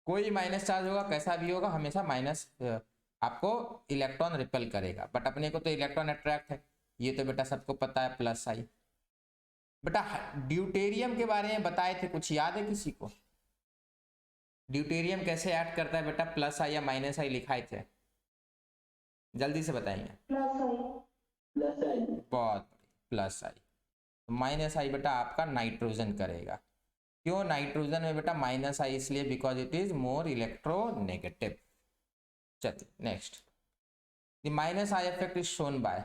कोई minus charge होगा कैसा भी होगा हमेशा माइनस आपको इलेक्ट्रॉन रिपेल करेगा, बट अपने को तो इलेक्ट्रॉन अट्रैक्ट है, ये तो बेटा सबको पता है प्लस आई। बेटा ड्यूटेरियम के बारे में बताए थे, कुछ याद है किसी को? ड्यूटेरियम कैसे ऐड करता है बेटा, प्लस आई या माइनस आई लिखाए थे, जल्दी से बताएंगे। बहुत प्लस आई। माइनस आई बेटा आपका नाइट्रोजन करेगा। क्यों नाइट्रोजन में बेटा माइनस आई? इसलिए because it is more electronegative. चलिए next, the minus I effect is shown by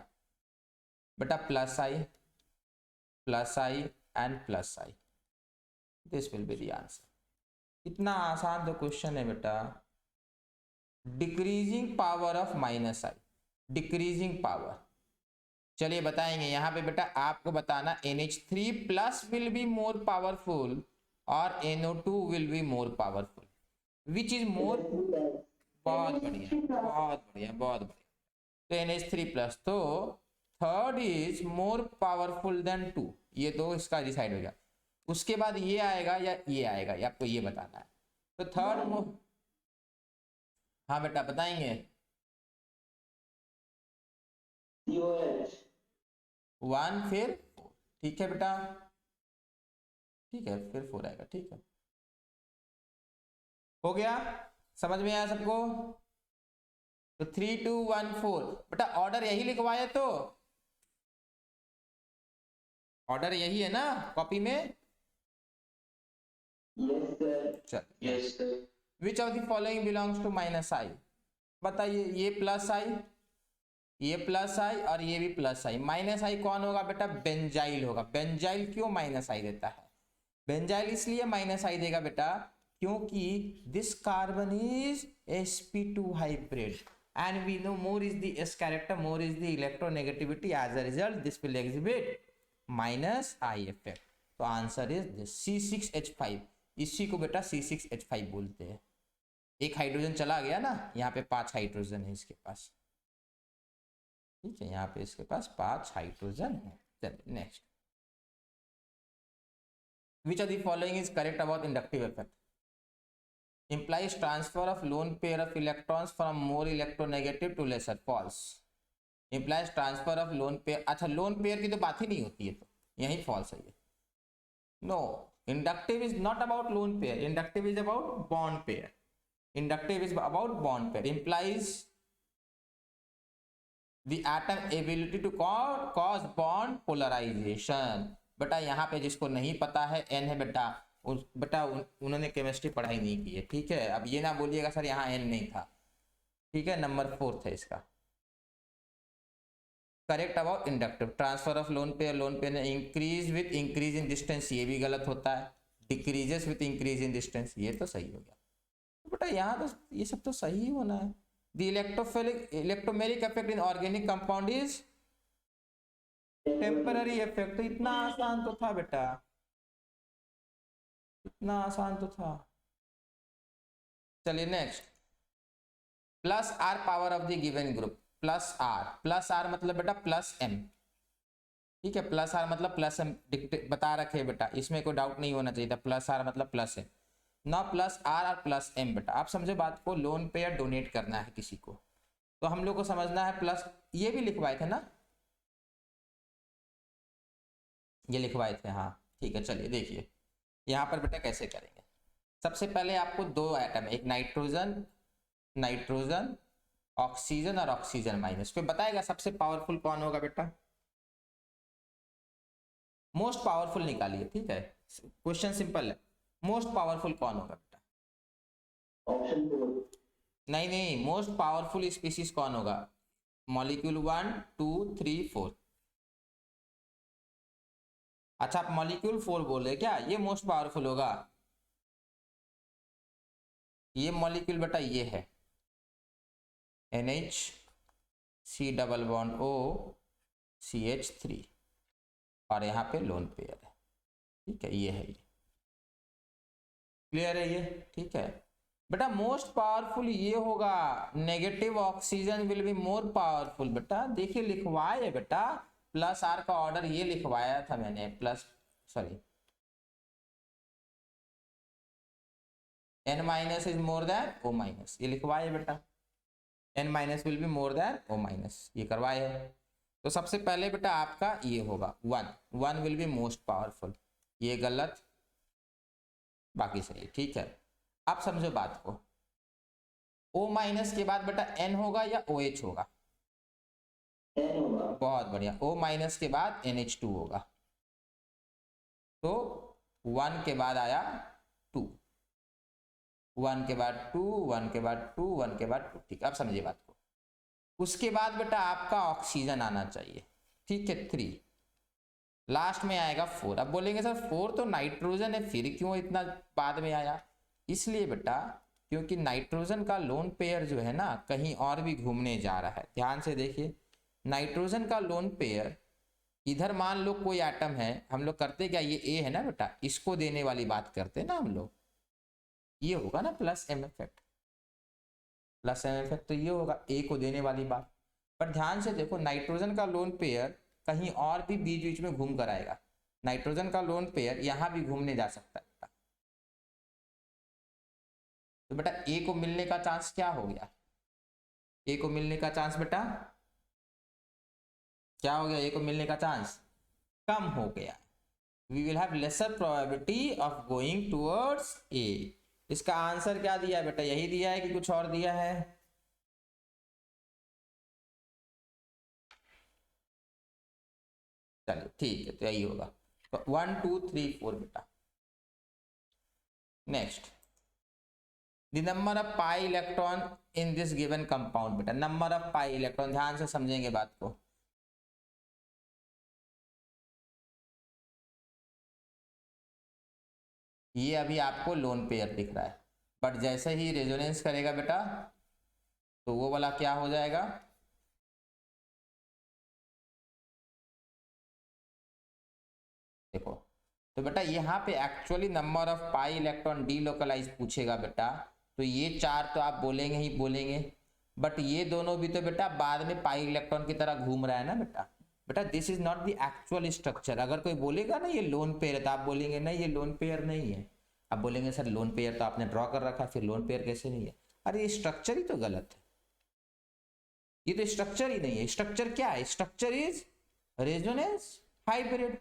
बेटा plus I and plus I, this will be the answer. इतना आसान तो क्वेश्चन है बेटा। Decreasing power of minus I, decreasing power, चलिए बताएंगे यहाँ पे बेटा आपको बताना NH3 plus will be more powerful और NO2 will be more powerful, which is more. बहुत बढ़िया बहुत बढ़िया बहुत बढ़िया। तो NH3 प्लस, तो third is more powerful than 2, ये तो इसका डिसाइड हो गया। उसके बाद ये आएगा या ये आएगा, या आपको ये बताना है। तो थर्ड मोर, हाँ बेटा बताएंगे। 1 फिर 4, ठीक है बेटा, ठीक है फिर 4 आएगा, ठीक है हो गया, समझ में आया सबको? तो 3 2 1 4 बेटा ऑर्डर यही लिखवाए, तो ऑर्डर यही है ना कॉपी में? Yes sir. Which of the following belongs to minus I, बताइए। ये प्लस आई, ये प्लस आई और ये भी प्लस आई, माइनस आई कौन होगा बेटा? बेंजाइल होगा। बेंजाइल क्यों माइनस आई देता है? बेंजाइल इसलिए माइनस आई देगा बेटा क्योंकि this carbon is sp2 hybrid and we know more is the s character, more is the electronegativity, as a result this will exhibit minus I effect। तो answer is this C6H5, इसी को बेटा C6H5 बोलते हैं। एक hydrogen चला गया ना, यहाँ पे 5 हाइड्रोजन है इसके पास, ठीक है, यहाँ पे इसके पास 5 हाइड्रोजन है। चलिए next, which of the following is correct about inductive effect? Implies transfer of lone pair of electrons from more electronegative to lesser, false। Implies transfer of lone pair, अच्छा lone pair की तो बात ही नहीं होती है, तो यही false है ये। No, inductive is not about lone pair, inductive is about bond pair, inductive is about bond pair, implies the atom ability to cause bond polarization। बेटा यहाँ पे जिसको नहीं पता है n है बेटा, बेटा उन्होंने केमिस्ट्री पढ़ाई नहीं की है, ठीक है। अब ये ना बोलिएगा सर यहाँ n नहीं था, ठीक है, नंबर 4 है इसका। Correct about inductive, transfer of lone pair increase with increase in distance, ये भी गलत होता है। Decreases with increase in distance, ये तो सही हो गया। तो बेटा यहाँ तो ये सब तो सही होना है। The electromeric effect in organic compound is temporary effect. तो इतना आसान तो था बेटा, इतना आसान तो था। चलिए next, plus R power of the given group, plus R मतलब बेटा प्लस एम, ठीक है, प्लस आर मतलब प्लस एम बता रखे बेटा, इसमें कोई डाउट नहीं होना चाहिए था, प्लस आर मतलब प्लस एम, ना प्लस आर और प्लस एम। बेटा आप समझे बात को, लोन पे या डोनेट करना है किसी को, तो हम लोग को समझना है प्लस, ये भी लिखवाए थे ना, ये लिखवाए थे, हाँ ठीक है। चलिए देखिए यहाँ पर बेटा कैसे करेंगे। सबसे पहले आपको 2 एटम है, एक नाइट्रोजन ऑक्सीजन और ऑक्सीजन माइनस, कोई बताएगा सबसे पावरफुल कौन होगा बेटा? मोस्ट पावरफुल निकालिए, ठीक है, क्वेश्चन सिंपल है। मोस्ट पावरफुल कौन होगा बेटा? ऑप्शन 4। नहीं, मोस्ट पावरफुल स्पीसीज कौन होगा? मॉलिक्यूल 1 2 3 4। अच्छा आप मॉलिक्यूल 4 बोल रहे क्या? ये मोस्ट पावरफुल होगा, ये मॉलिक्यूल बेटा ये है NH C double bond O CH3 और यहाँ पे लोन पेयर है, ठीक है, ये है, ये क्लियर है ये, ठीक है बेटा। मोस्ट पावरफुल ये होगा, negative oxygen will be more powerful. बेटा देखिए लिखवाए बेटा, प्लस आर का ऑर्डर ये लिखवाया था मैंने, plus sorry n minus is more than o minus, ये लिखवाए बेटा, n minus will be more than o minus, ये करवाए है। तो सबसे पहले बेटा आपका ये होगा 1 विल बी मोस्ट पावरफुल, ये गलत, बाकी सही, ठीक है। अब समझो बात को, O माइनस के बाद बेटा n होगा या OH होगा? बहुत बढ़िया, O माइनस के बाद NH2 होगा, तो 1 के बाद आया 2, 1 के बाद 2, 1 के बाद 2, 1 के बाद 2, ठीक है। अब समझिए बात को, उसके बाद बेटा आपका ऑक्सीजन आना चाहिए, ठीक है, 3, लास्ट में आएगा 4। अब बोलेंगे सर 4 तो नाइट्रोजन है, फिर क्यों इतना बाद में आया? इसलिए बेटा क्योंकि नाइट्रोजन का लोन पेयर जो है ना कहीं और भी घूमने जा रहा है। ध्यान से देखिए, नाइट्रोजन का लोन पेयर इधर मान लो कोई एटम है, हम लोग करते क्या, ये ए है ना बेटा, इसको देने वाली बात करते हैं ना हम लोग, ये होगा ना plus M effect, plus M effect, तो ये होगा ए को देने वाली बात। पर ध्यान से देखो, नाइट्रोजन का लोन पेयर कहीं और भी बीच बीच में घूम कर आएगा, नाइट्रोजन का लोन पेयर यहां भी घूमने जा सकता है बेटा। तो बेटा ए को मिलने का चांस क्या हो गया? ए को मिलने का चांस बेटा क्या हो गया? ए को मिलने का चांस कम हो गया। We will have lesser probability of going towards A. इसका आंसर क्या दिया है बेटा? यही दिया है कि कुछ और दिया है? चलिए ठीक है, तो यही होगा। तो 1 2 3 4 बेटा। Next, the number of pi electron in this given compound बेटा, नंबर ऑफ पाई इलेक्ट्रॉन, ध्यान से समझेंगे बात को। ये अभी आपको लोन पेयर दिख रहा है, बट जैसे ही रेजोनेंस करेगा बेटा तो वो वाला क्या हो जाएगा? देखो, तो बेटा यहाँ पे actually number of pi electron delocalize पूछेगा बेटा, तो ये 4 तो आप बोलेंगे ही बोलेंगे, बट ये दोनों भी तो बेटा बाद में पाई इलेक्ट्रॉन की तरह घूम रहा है ना बेटा। बेटा this is not the actual structure. अगर कोई बोलेगा ना ये लोन पेयर है, तो आप बोलेंगे नहीं ये लोन पेयर नहीं है। आप बोलेंगे सर लोन पेयर तो आपने ड्रॉ कर रखा है, फिर लोन पेयर कैसे नहीं है? अरे ये स्ट्रक्चर ही तो गलत है, ये तो स्ट्रक्चर ही नहीं है। स्ट्रक्चर क्या है? Structure is resonance hybrid.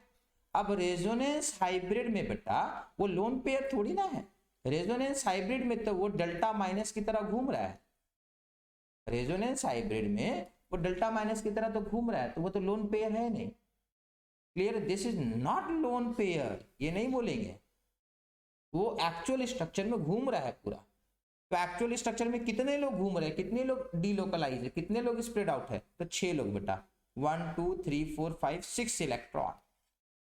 अब रेजोनेंस हाइब्रिड में बेटा वो लोन पेयर थोड़ी ना है, रेजोनेंस हाइब्रिड में तो वो डेल्टा माइनस की तरह घूम रहा है। रेजोनेंस हाइब्रिड में वो डेल्टा माइनस की तरह तो घूम रहा है, तो वो तो लोन पेयर है नहीं। Clear? This is not lone pair, ये नहीं बोलेंगे, वो एक्चुअल स्ट्रक्चर में घूम रहा है पूरा। तो एक्चुअल स्ट्रक्चर में कितने लोग घूम रहे हैं, कितने लोग डीलोकलाइज है, कितने लोग स्प्रेड आउट है? तो 6 लोग बेटा, 1 2 3 4 5 6 electron.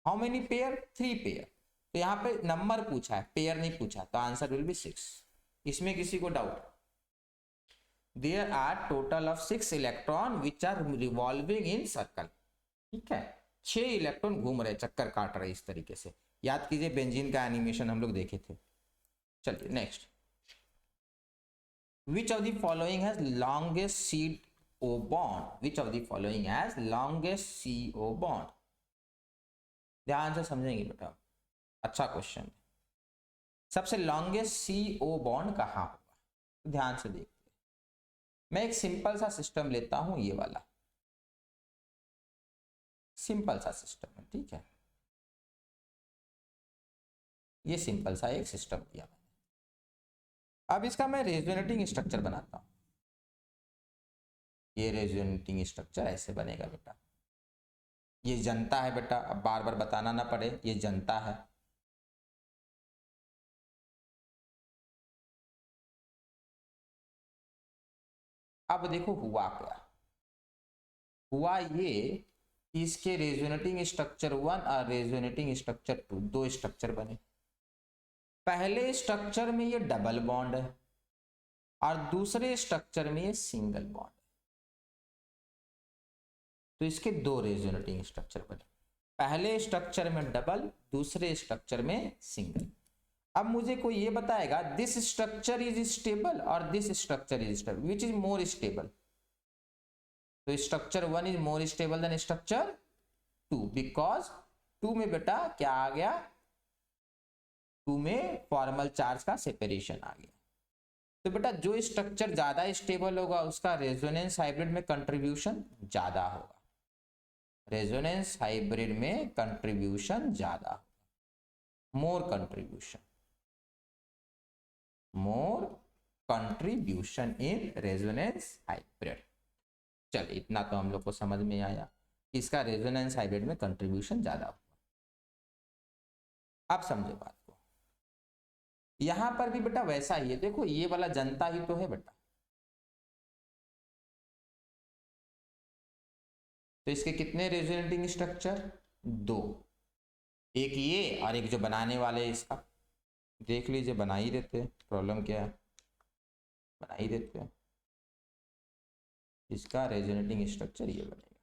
How many pair? 3 pair. तो यहाँ पे नंबर पूछा है, पेयर नहीं पूछा, तो आंसर विल बी 6। इसमें किसी को doubt? There are total of 6 electron which are revolving in circle. ठीक है, 6 इलेक्ट्रॉन घूम रहे, चक्कर काट रहे इस तरीके से। याद कीजिए बेंजीन का एनिमेशन हम लोग देखे थे। चलिए next, which of the following has longest CO bond? which of the following has longest CO bond? ध्यान से समझेंगे बेटा, अच्छा क्वेश्चन। सबसे लॉन्गेस्ट CO बॉन्ड कहाँ होगा? तो ध्यान से देखते हैं। मैं एक सिंपल सा सिस्टम लेता हूं, ये वाला सिंपल सा सिस्टम है, ठीक है, ये सिंपल सा एक सिस्टम दिया मैंने। अब इसका मैं रेजोनेटिंग स्ट्रक्चर बनाता हूं। ये रेजोनेटिंग स्ट्रक्चर ऐसे बनेगा बेटा, ये जनता है बेटा, अब बार बार बताना ना पड़े, ये जनता है। अब देखो हुआ क्या, हुआ ये कि इसके रेजोनेटिंग स्ट्रक्चर 1 और रेजोनेटिंग स्ट्रक्चर 2, 2 स्ट्रक्चर बने। पहले स्ट्रक्चर में ये डबल बॉन्ड है और दूसरे स्ट्रक्चर में ये सिंगल बॉन्ड है, तो इसके 2 रेजोनेटिंग स्ट्रक्चर बने। पहले स्ट्रक्चर में डबल, दूसरे स्ट्रक्चर में सिंगल। अब मुझे कोई ये बताएगा दिस स्ट्रक्चर इज स्टेबल और this structure is stable, which is more stable? तो structure 1 is more stable than structure 2, because 2 में बेटा क्या आ गया? 2 में फॉर्मल चार्ज का सेपरेशन आ गया। तो बेटा जो स्ट्रक्चर ज्यादा स्टेबल होगा उसका रेजोनेंस हाइब्रिड में कंट्रीब्यूशन ज्यादा होगा, रेजोनेंस हाइब्रिड में कंट्रीब्यूशन ज्यादा, मोर कंट्रीब्यूशन इन रेजोनेंस हाइब्रिड। चलिए इतना तो हम लोग को समझ में आया, इसका रेजोनेंस हाइब्रिड में कंट्रीब्यूशन ज्यादा होगा। आप समझे बात को। यहां पर भी बेटा वैसा ही है, देखो ये वाला जनता ही तो है बेटा, तो इसके कितने रेजोनेटिंग स्ट्रक्चर? 2, एक ये और एक जो बनाने वाले इसका। देख लीजिए बना ही देते हैं, प्रॉब्लम क्या है, बना ही देते हैं। इसका रेजोनेटिंग स्ट्रक्चर ये बनेगा,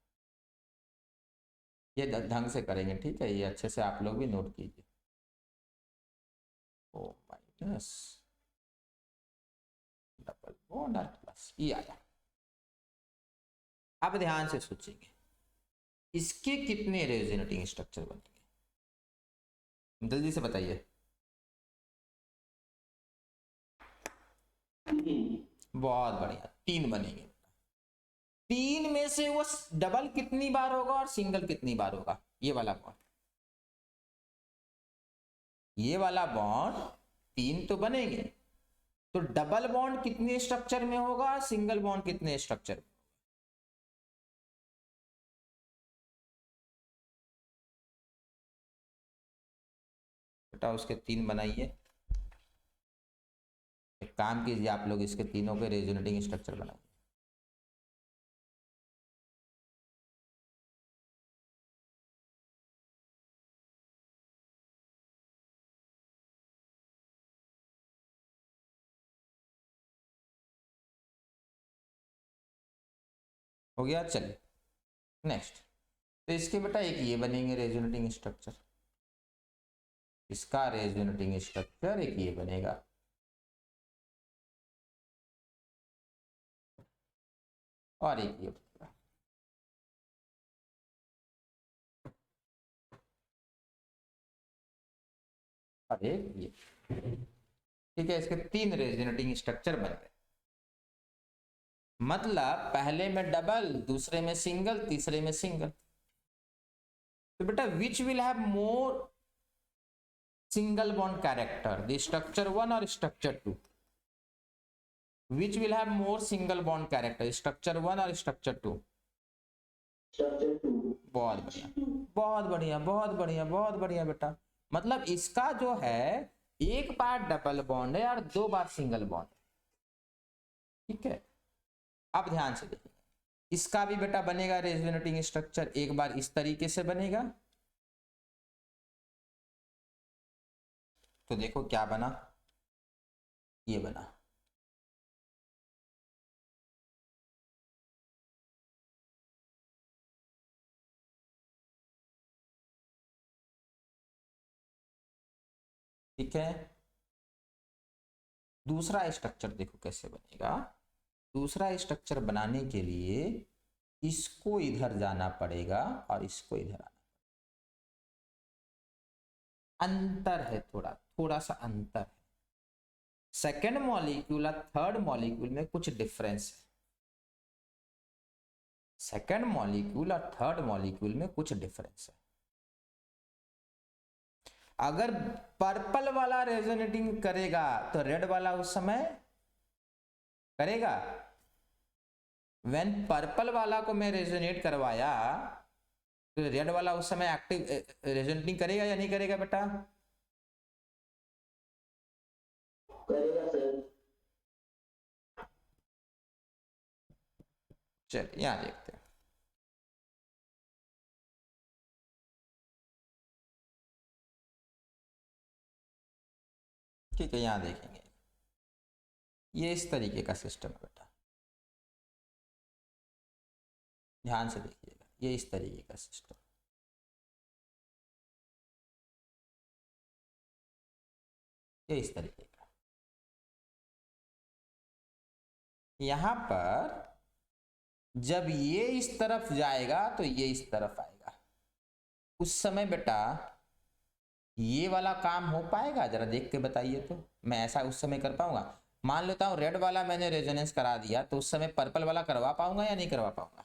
ये ढंग से करेंगे, ठीक है, ये अच्छे से आप लोग भी नोट कीजिए। O माइनस डबल बॉन्ड और प्लस, ये आया। अब ध्यान से सोचेंगे इसके कितने रेजोनेटिंग स्ट्रक्चर बनेंगे, जल्दी से बताइए। बहुत बढ़िया, 3 बनेंगे। 3 में से वो डबल कितनी बार होगा और सिंगल कितनी बार होगा? ये वाला बॉन्ड, ये वाला बॉन्ड 3 तो बनेंगे, तो डबल बॉन्ड कितने स्ट्रक्चर में होगा, सिंगल बॉन्ड कितने स्ट्रक्चर में? बेटा उसके 3 बनाइए, एक काम कीजिए आप लोग, इसके तीनों के रेजोनेटिंग स्ट्रक्चर बनाइए। हो गया, चलिए नेक्स्ट। तो इसके बेटा एक ये बनेंगे रेजोनेटिंग स्ट्रक्चर, इसका रेजोनेटिंग स्ट्रक्चर एक ये बनेगा, और एक ये बनेगा। और एक ये, ठीक है, इसके 3 रेजोनेटिंग स्ट्रक्चर बन गए। मतलब पहले में डबल, दूसरे में सिंगल, तीसरे में सिंगल। तो बेटा which will have more single bond character, the structure 1 और structure 2? Which will have more single bond character, structure 1 और स्ट्रक्चर 2? बहुत बढ़िया, बहुत बढ़िया, बहुत बढ़िया, बहुत बढ़िया बेटा। मतलब इसका जो है 1 बार डबल बॉन्ड है और 2 बार सिंगल बॉन्ड है, ठीक है। अब ध्यान से देखिए, इसका भी बेटा बनेगा रेजोनेटिंग स्ट्रक्चर, एक बार इस तरीके से बनेगा, तो देखो क्या बना, ये बना। ठीक है, दूसरा स्ट्रक्चर देखो कैसे बनेगा। दूसरा स्ट्रक्चर बनाने के लिए इसको इधर जाना पड़ेगा और इसको इधर आना, अंतर है, थोड़ा थोड़ा सा अंतर है। सेकेंड मॉलिक्यूल और थर्ड मॉलिक्यूल में कुछ डिफरेंस है, सेकेंड मॉलिक्यूल और थर्ड मॉलिक्यूल में कुछ डिफरेंस है। अगर पर्पल वाला रेजोनेटिंग करेगा तो रेड वाला उस समय करेगा। व्हेन पर्पल वाला को मैं रेजोनेट करवाया तो रेड वाला उस समय एक्टिव रेजोनेटिंग करेगा या नहीं करेगा बेटा? करेगा सर। चलिए यहां देखते हैं। ठीक है, यहां देखेंगे, ये इस तरीके का सिस्टम है बेटा, ध्यान से देखिएगा, ये इस तरीके का सिस्टम, ये इस तरीके का। यहां पर जब ये इस तरफ जाएगा तो ये इस तरफ आएगा, उस समय बेटा ये वाला काम हो पाएगा? जरा देख के बताइए तो, मैं ऐसा उस समय कर पाऊंगा? मान लेता हूँ रेड वाला मैंने रेजोनेंस करा दिया, तो उस समय पर्पल वाला करवा पाऊंगा या नहीं करवा पाऊंगा?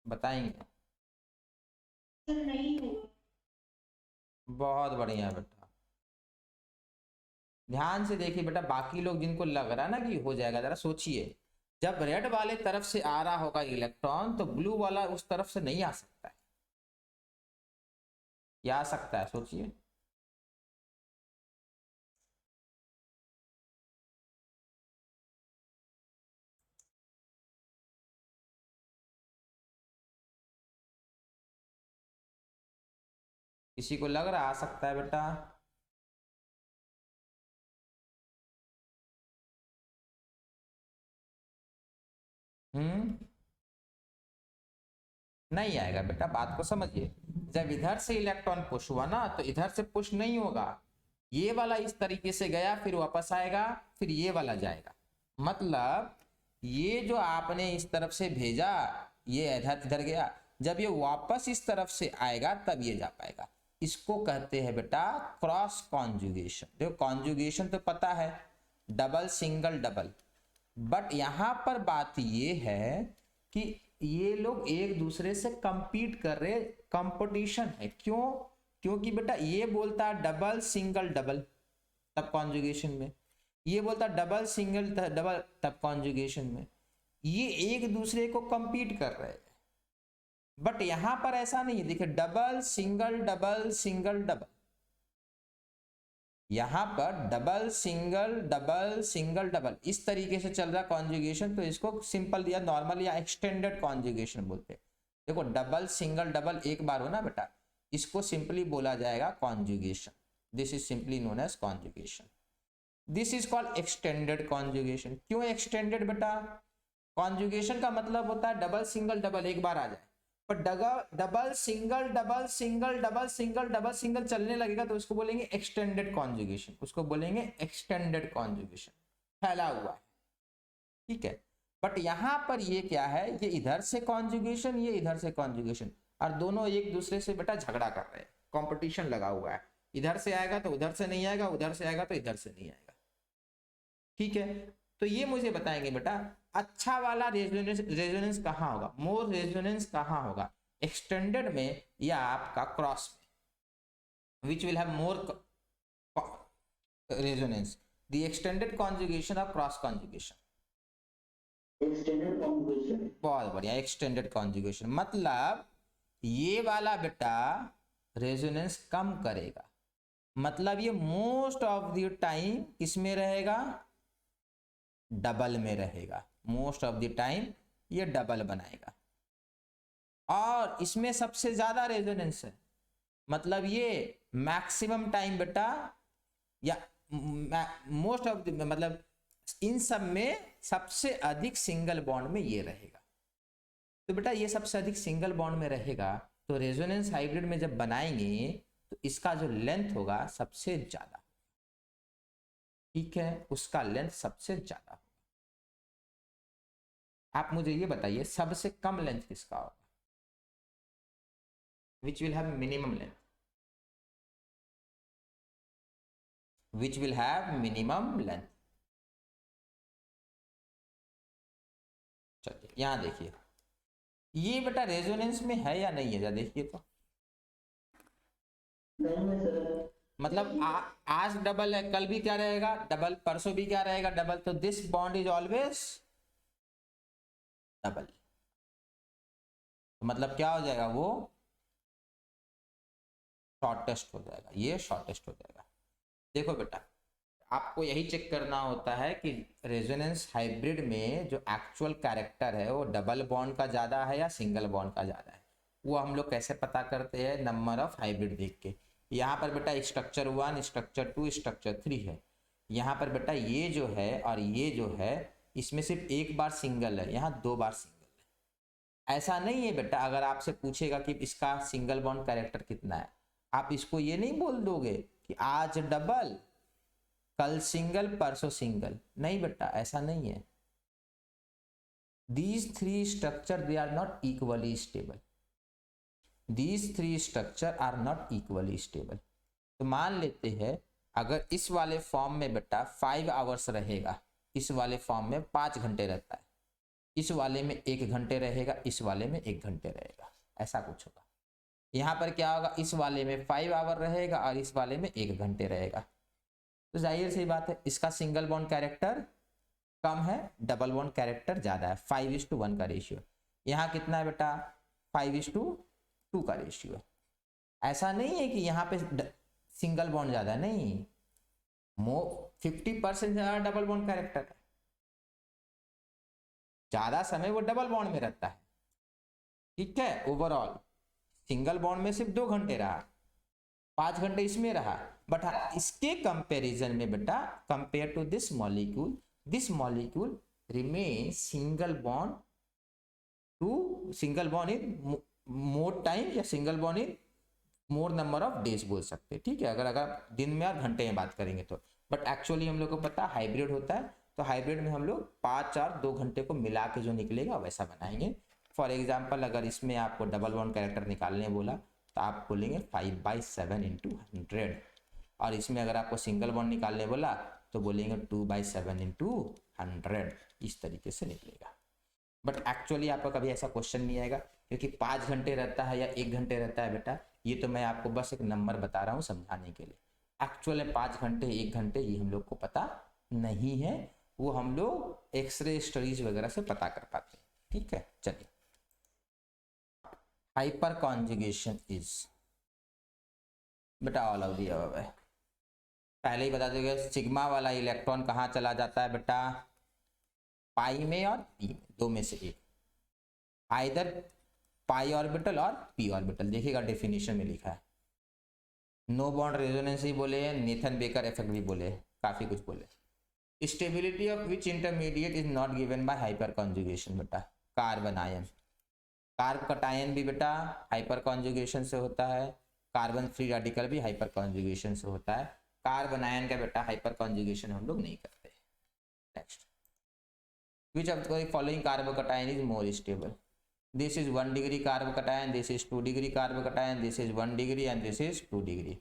बताएंगे? नहीं। बहुत बढ़िया बेटा, ध्यान से देखिए बेटा, बाकी लोग जिनको लग रहा है ना कि हो जाएगा, जरा सोचिए। जब रेड वाले तरफ से आ रहा होगा इलेक्ट्रॉन, तो ब्लू वाला उस तरफ से नहीं आ सकता है, या आ सकता है? सोचिए। किसी को लग रहा आ सकता है बेटा? नहीं आएगा बेटा, बात को समझिए। जब इधर से इलेक्ट्रॉन पुश हुआ ना, तो इधर से पुश नहीं होगा, ये वाला इस तरीके से गया, फिर वापस आएगा, फिर ये वाला जाएगा। मतलब ये जो आपने इस तरफ से भेजा, ये इधर इधर गया, जब ये वापस इस तरफ से आएगा तब ये जा पाएगा। इसको कहते हैं बेटा क्रॉस कॉन्जुगेशन। देखो कॉन्जुगेशन तो पता है, डबल सिंगल डबल, बट यहां पर बात ये है कि ये लोग एक दूसरे से कंपीट कर रहे, कंपटीशन है। क्यों? क्योंकि बेटा ये बोलता है डबल सिंगल डबल, तब कॉन्जुगेशन में, ये बोलता है डबल सिंगल डबल, तब कॉन्जुगेशन में। ये एक दूसरे को कंपीट कर रहे हैं, बट यहां पर ऐसा नहीं है। देखिए double single double single double, यहां पर double single double single double, इस तरीके से चल रहा कॉन्जुगेशन। तो इसको सिंपल या नॉर्मल या एक्सटेंडेड कॉन्जुगेशन बोलते हैं। देखो डबल सिंगल डबल एक बार हो ना बेटा, इसको सिंपली बोला जाएगा conjugation. This is simply known as conjugation. This is called extended conjugation. क्यों एक्सटेंडेड बेटा? कॉन्जुगेशन का मतलब होता है डबल सिंगल डबल एक बार आ जाए, पर double single double single double single double single चलने लगेगा तो उसको बोलेंगे एक्सटेंडेड कॉन्जुगेशन, उसको बोलेंगे एक्सटेंडेड कॉन्जुगेशन, फैला हुआ है। ठीक है, बट यहां पर ये क्या है, ये इधर से कॉन्जुगेशन, ये इधर से कॉन्जुगेशन, और दोनों एक दूसरे से बेटा झगड़ा कर रहे हैं, कंपटीशन लगा हुआ है। इधर से आएगा तो उधर से नहीं आएगा, उधर से आएगा तो इधर से नहीं आएगा। ठीक है, तो ये मुझे बताएंगे बेटा अच्छा वाला रेजोनेंस कहाँ होगा, मोर रेजोनेंस कहाँ होगा, एक्सटेंडेड में या आपका क्रॉस में? Which will have more resonance, the extended conjugation और क्रॉस कॉन्जुगेशन? Extended conjugation. बहुत बढ़िया, एक्सटेंडेड कॉन्जुगेशन। मतलब ये वाला बेटा रेजोनेंस कम करेगा, मतलब ये मोस्ट ऑफ द टाइम किसमें रहेगा, डबल में रहेगा। मोस्ट ऑफ द टाइम ये डबल बनाएगा, और इसमें सबसे ज्यादा रेजोनेंस है, मतलब ये मैक्सिमम टाइम बेटा, या मोस्ट ऑफ द, मतलब इन सब में सबसे अधिक सिंगल बॉन्ड में ये रहेगा। तो बेटा ये सबसे अधिक सिंगल बॉन्ड में रहेगा, तो रेजोनेंस हाइब्रिड में जब बनाएंगे तो इसका जो लेंथ होगा सबसे ज्यादा। ठीक है, उसका लेंथ सबसे ज्यादा। आप मुझे ये बताइए सबसे कम लेंथ किसका होगा, which will have minimum length, which will have minimum length? चलिए यहां देखिए, ये बेटा रेजोनेंस में है या नहीं है, जरा देखिए तो। नहीं है सर। मतलब आज डबल है, कल भी क्या रहेगा, डबल, परसों भी क्या रहेगा, डबल। तो this bond is always double. तो मतलब क्या हो जाएगा, वो शॉर्टेस्ट हो जाएगा, ये शॉर्टेस्ट हो जाएगा। देखो बेटा आपको यही चेक करना होता है कि रेजोनेंस हाइब्रिड में जो एक्चुअल कैरेक्टर है वो डबल बॉन्ड का ज़्यादा है या सिंगल बॉन्ड का ज़्यादा है। वो हम लोग कैसे पता करते हैं, नंबर ऑफ हाइब्रिड देख के। यहाँ पर बेटा स्ट्रक्चर 1, स्ट्रक्चर 2, स्ट्रक्चर 3 है। यहाँ पर बेटा ये जो है और ये जो है, इसमें सिर्फ एक बार सिंगल है, यहाँ 2 बार सिंगल है। ऐसा नहीं है बेटा, अगर आपसे पूछेगा कि इसका सिंगल बॉन्ड कैरेक्टर कितना है, आप इसको ये नहीं बोल दोगे कि आज डबल, कल सिंगल, परसों सिंगल। नहीं बेटा, ऐसा नहीं है। these three structure they are not equally stable. These three structure are not equally stable. तो मान लेते हैं अगर इस वाले फॉर्म में बेटा 5 आवर्स रहेगा, इस वाले फॉर्म में 5 घंटे रहता है, इस वाले में 1 घंटे रहेगा, इस वाले में 1 घंटे रहेगा, ऐसा कुछ होगा। यहाँ पर क्या होगा, इस वाले में 5 आवर रहेगा और इस वाले में 1 घंटे रहेगा। तो जाहिर सी बात है इसका सिंगल बॉन्ड कैरेक्टर कम है, डबल बॉन्ड कैरेक्टर ज़्यादा है। 5:1 का रेशियो। यहाँ कितना है बेटा, 5:2 का रेशियो है। ऐसा नहीं है कि यहाँ पे सिंगल बॉन्ड ज़्यादा, नहीं, 50% ज़्यादा डबल बॉन्ड कैरेक्टर है, ज़्यादा समय वो डबल बॉन्ड में रहता है। ठीक है, ओवरऑल सिंगल बॉन्ड में सिर्फ 2 घंटे रहा, 5 घंटे इसमें रहा, बट इसके कंपैरिजन में बेटा compare to this molecule remain single bond in more time या single bond in more number of days बोल सकते हैं। ठीक है, अगर दिन में और घंटे में बात करेंगे तो, बट एक्चुअली हम लोग को पता हाइब्रिड होता है, तो हाइब्रिड में हम लोग 5 और 2 घंटे को मिला के जो निकलेगा वैसा बनाएंगे। फॉर एग्जाम्पल अगर इसमें आपको डबल बॉन्ड कैरेक्टर निकालने बोला तो आप बोलेंगे 5/7 × 100, और इसमें अगर आपको सिंगल बॉन्ड निकालने बोला तो बोलेंगे 2/7 × 100, इस तरीके से निकलेगा। बट एक्चुअली आपका कभी ऐसा क्वेश्चन नहीं आएगा, क्योंकि 5 घंटे रहता है या 1 घंटे रहता है बेटा, ये तो मैं आपको बस एक नंबर बता रहा हूँ समझाने के लिए। एक्चुअल में 5 घंटे 1 घंटे ये हम लोग को पता नहीं है, वो हम लोग एक्सरे स्टडीज वगैरह से पता कर पाते हैं। ठीक है, चलिए। हाइपर कॉन्जुगेशन इज बेटा ऑल ऑफ दी अबव है। पहले ही बता देंगे, सिग्मा वाला इलेक्ट्रॉन कहाँ चला जाता है बेटा, पाई में और पी में, 2 में से एक, आइदर पाई ऑर्बिटल और पी ऑर्बिटल। देखिएगा डेफिनेशन में लिखा है, नो बॉन्ड रेजोनेंस ही बोले, नेथन बेकर इफेक्ट भी बोले, काफी कुछ बोले। Stability of which intermediate is not given by hyper conjugation बेटा, कार्बन आयन। कार्ब कटायन भी बेटा हाइपर कॉन्जुगेशन से होता है, कार्बन फ्री रेडिकल भी हाइपर कॉन्जुगेशन से होता है। कार्बन आयन का बेटा हाइपर कॉन्जुगेशन हम लोग नहीं करते। Next, which of the following carb cation is more stable, this is 1 degree carb cation, this is 2 degree carb cation, this is 1 degree and this is 2 degree.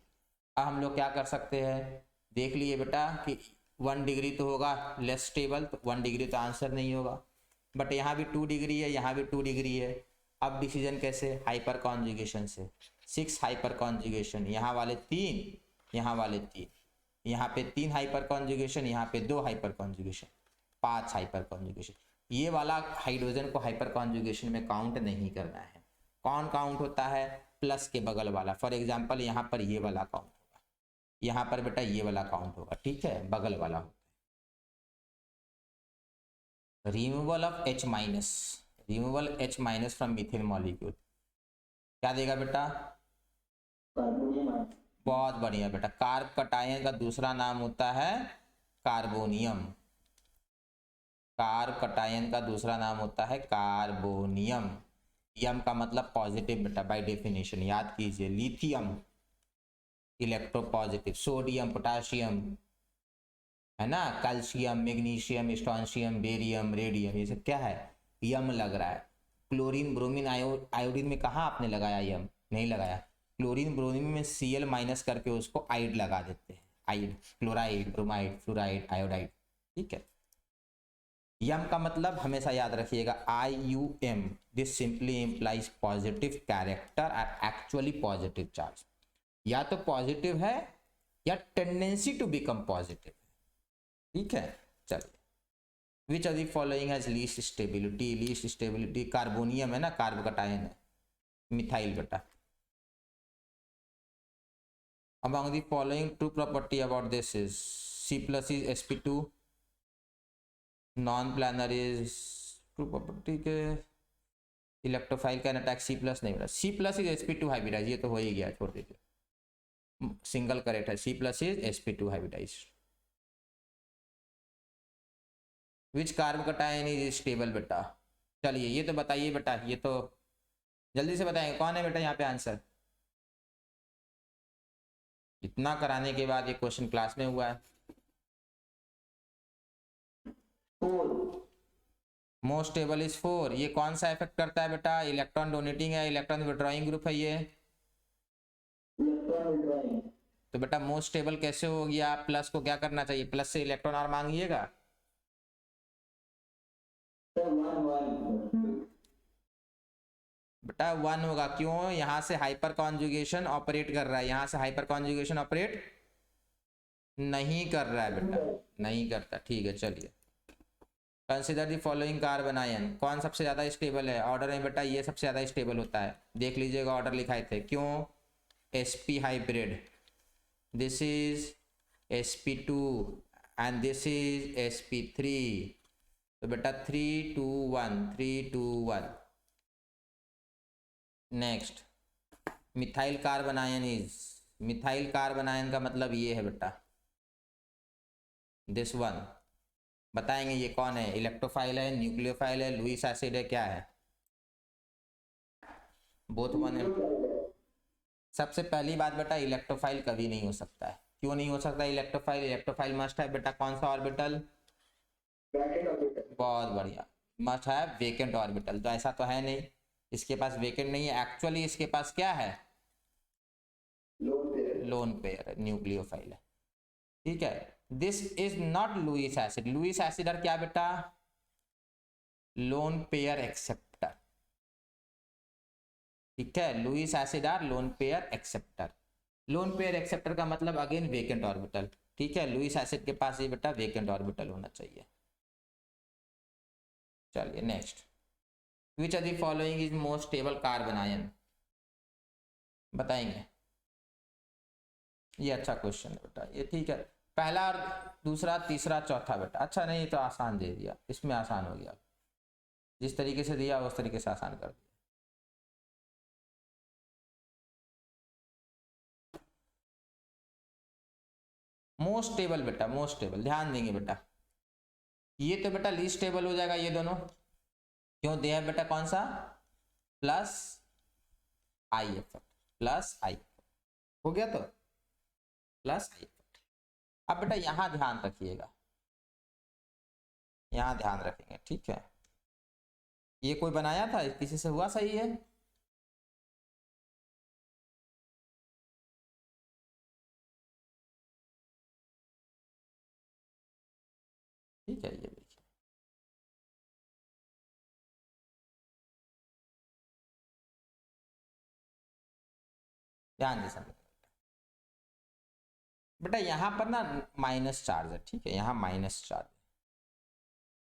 अब हम लोग क्या कर सकते हैं, देख लिए बेटा कि 1 डिग्री तो होगा लेस स्टेबल, तो 1 डिग्री तो आंसर नहीं होगा, बट यहाँ भी 2 डिग्री है, यहाँ भी 2 डिग्री है। अब डिसीजन कैसे, हाइपर कॉन्जुगेशन से। 6 हाइपर कॉन्जुगेशन, यहाँ वाले 3, यहाँ वाले 3, यहाँ पे 3 हाइपर कॉन्जुगेशन, यहाँ पे 2 हाइपर कॉन्जुगेशन, 5 हाइपर कॉन्जुगेशन। ये वाला हाइड्रोजन को हाइपर कॉन्जुगेशन में काउंट नहीं करना है। कौन काउंट होता है, प्लस के बगल वाला। फॉर एग्जाम्पल यहाँ पर ये वाला काउंट होगा, यहाँ पर बेटा ये वाला काउंट होगा। ठीक है, बगल वाला होता है। Removal of H minus, removal H minus from Mithil molecule क्या देगा बेटा, बहुत बढ़िया बेटा। कार्ब कटायन का दूसरा नाम होता है कार्बोनियम। कार्ब कटायन का दूसरा नाम होता है कार्बोनियम। यम का मतलब पॉजिटिव बेटा, बाय डेफिनेशन याद कीजिए। लिथियम इलेक्ट्रोपॉजिटिव, सोडियम पोटाशियम है ना, calcium magnesium strontium barium radium, ये सब क्या है, यम लग रहा है। क्लोरीन ब्रोमीन आयोडीन में कहाँ आपने लगाया यम, नहीं लगाया। क्लोरीन ब्रोमीन में Cl माइनस करके उसको आइड लगा देते हैं, आइड, क्लोराइड, ब्रोमाइड, फ्लोराइड, आयोडाइड। ठीक है, यम का मतलब हमेशा याद रखिएगा IUM, this simply implies positive character और एक्चुअली पॉजिटिव चार्ज। या तो पॉजिटिव है या टेंडेंसी टू बिकम पॉजिटिव। ठीक है, चलिए। विच of the following has least stability, least stability carbonium है ना, कार्ब कटायन है। मिथाइल बेटा। among the following true property about this is C plus is sp2, non-planar is true property के electrophile can attack C plus नहीं, C plus is sp2 hybridize, ये तो हो ही गया, छोड़ दीजिए, सिंगल करेक्ट है। C plus is sp2 hybridize. Which carbocation is stable बेटा, चलिए ये तो बताइए बेटा, ये तो जल्दी से बताएंगे कौन है बेटा यहाँ पे आंसर। इतना कराने के बाद ये क्वेश्चन क्लास में हुआ है। Most stable is 4। ये कौन सा इफेक्ट करता है बेटा? इलेक्ट्रॉन डोनेटिंग है, इलेक्ट्रॉन विड्रॉइंग ग्रुप है ये। Electron withdrawing. तो बेटा मोस्ट स्टेबल कैसे हो गया? प्लस को क्या करना चाहिए? प्लस से इलेक्ट्रॉन और मांगिएगा। सर 1 बेटा 1 होगा, क्यों? यहाँ से हाइपर कॉन्जुगेशन ऑपरेट कर रहा है, यहाँ से हाइपर कॉन्जुगेशन ऑपरेट नहीं कर रहा है बेटा, नहीं करता। ठीक है, चलिए। Consider the following carbon ion, कौन सबसे ज्यादा स्टेबल है? ऑर्डर में बेटा ये सबसे ज्यादा स्टेबल होता है, देख लीजिएगा ऑर्डर लिखाए थे। क्यों? sp hybrid, this is sp2 and this is sp3। तो बेटा 3 2 1 3 2 1। Next, methyl carbon ion is, methyl carbon ion का मतलब ये है बेटा, दिस वन। बताएंगे ये कौन है? इलेक्ट्रोफाइल है, न्यूक्लियोफाइल है, लुईस एसिड है, क्या है? बोथ वन है। सबसे पहली बात बेटा, इलेक्ट्रोफाइल कभी नहीं हो सकता है। क्यों नहीं हो सकता इलेक्ट्रोफाइल? इलेक्ट्रोफाइल मस्ट है बेटा कौन सा ऑर्बिटल? Vacant orbital. बहुत बढ़िया, मस्ट है वेकेंट ऑर्बिटल। तो ऐसा तो है नहीं, इसके पास वेकेंट नहीं है, एक्चुअली इसके पास क्या है? Lone pair. Lone pair, nucleophile है। ठीक है, this is not Lewis acid. Lewis acid और क्या बेटा? Lone pair acceptor. ठीक है, Lewis acid are lone pair acceptor. Lone pair acceptor का मतलब अगेन वेकेंट ऑर्बिटल। ठीक है, लुईस एसिड के पास ये बेटा वेकेंट ऑर्बिटल होना चाहिए। चलिए next, which are the following is most stable carbanion? बताएंगे। ये अच्छा क्वेश्चन है बेटा, ये ठीक है। पहला और दूसरा, तीसरा, चौथा बेटा। अच्छा नहीं, तो आसान दे दिया, इसमें आसान हो गया, जिस तरीके से दिया उस तरीके से आसान कर दिया। मोस्ट स्टेबल बेटा, मोस्ट स्टेबल ध्यान देंगे बेटा, ये तो बेटा लीस्ट स्टेबल हो जाएगा ये दोनों। क्यों दिया है बेटा? कौन सा? प्लस आई इफेक्ट, प्लस आई हो गया, तो प्लस आई इफेक्ट। अब बेटा यहां ध्यान रखिएगा, यहां ध्यान रखेंगे। ठीक है, ये कोई बनाया था, किसी से हुआ सही है? ठीक है, ये देखिए, ध्यान से समझ बेटा, यहां पर ना माइनस चार्ज है। ठीक है, यहां माइनस चार्ज,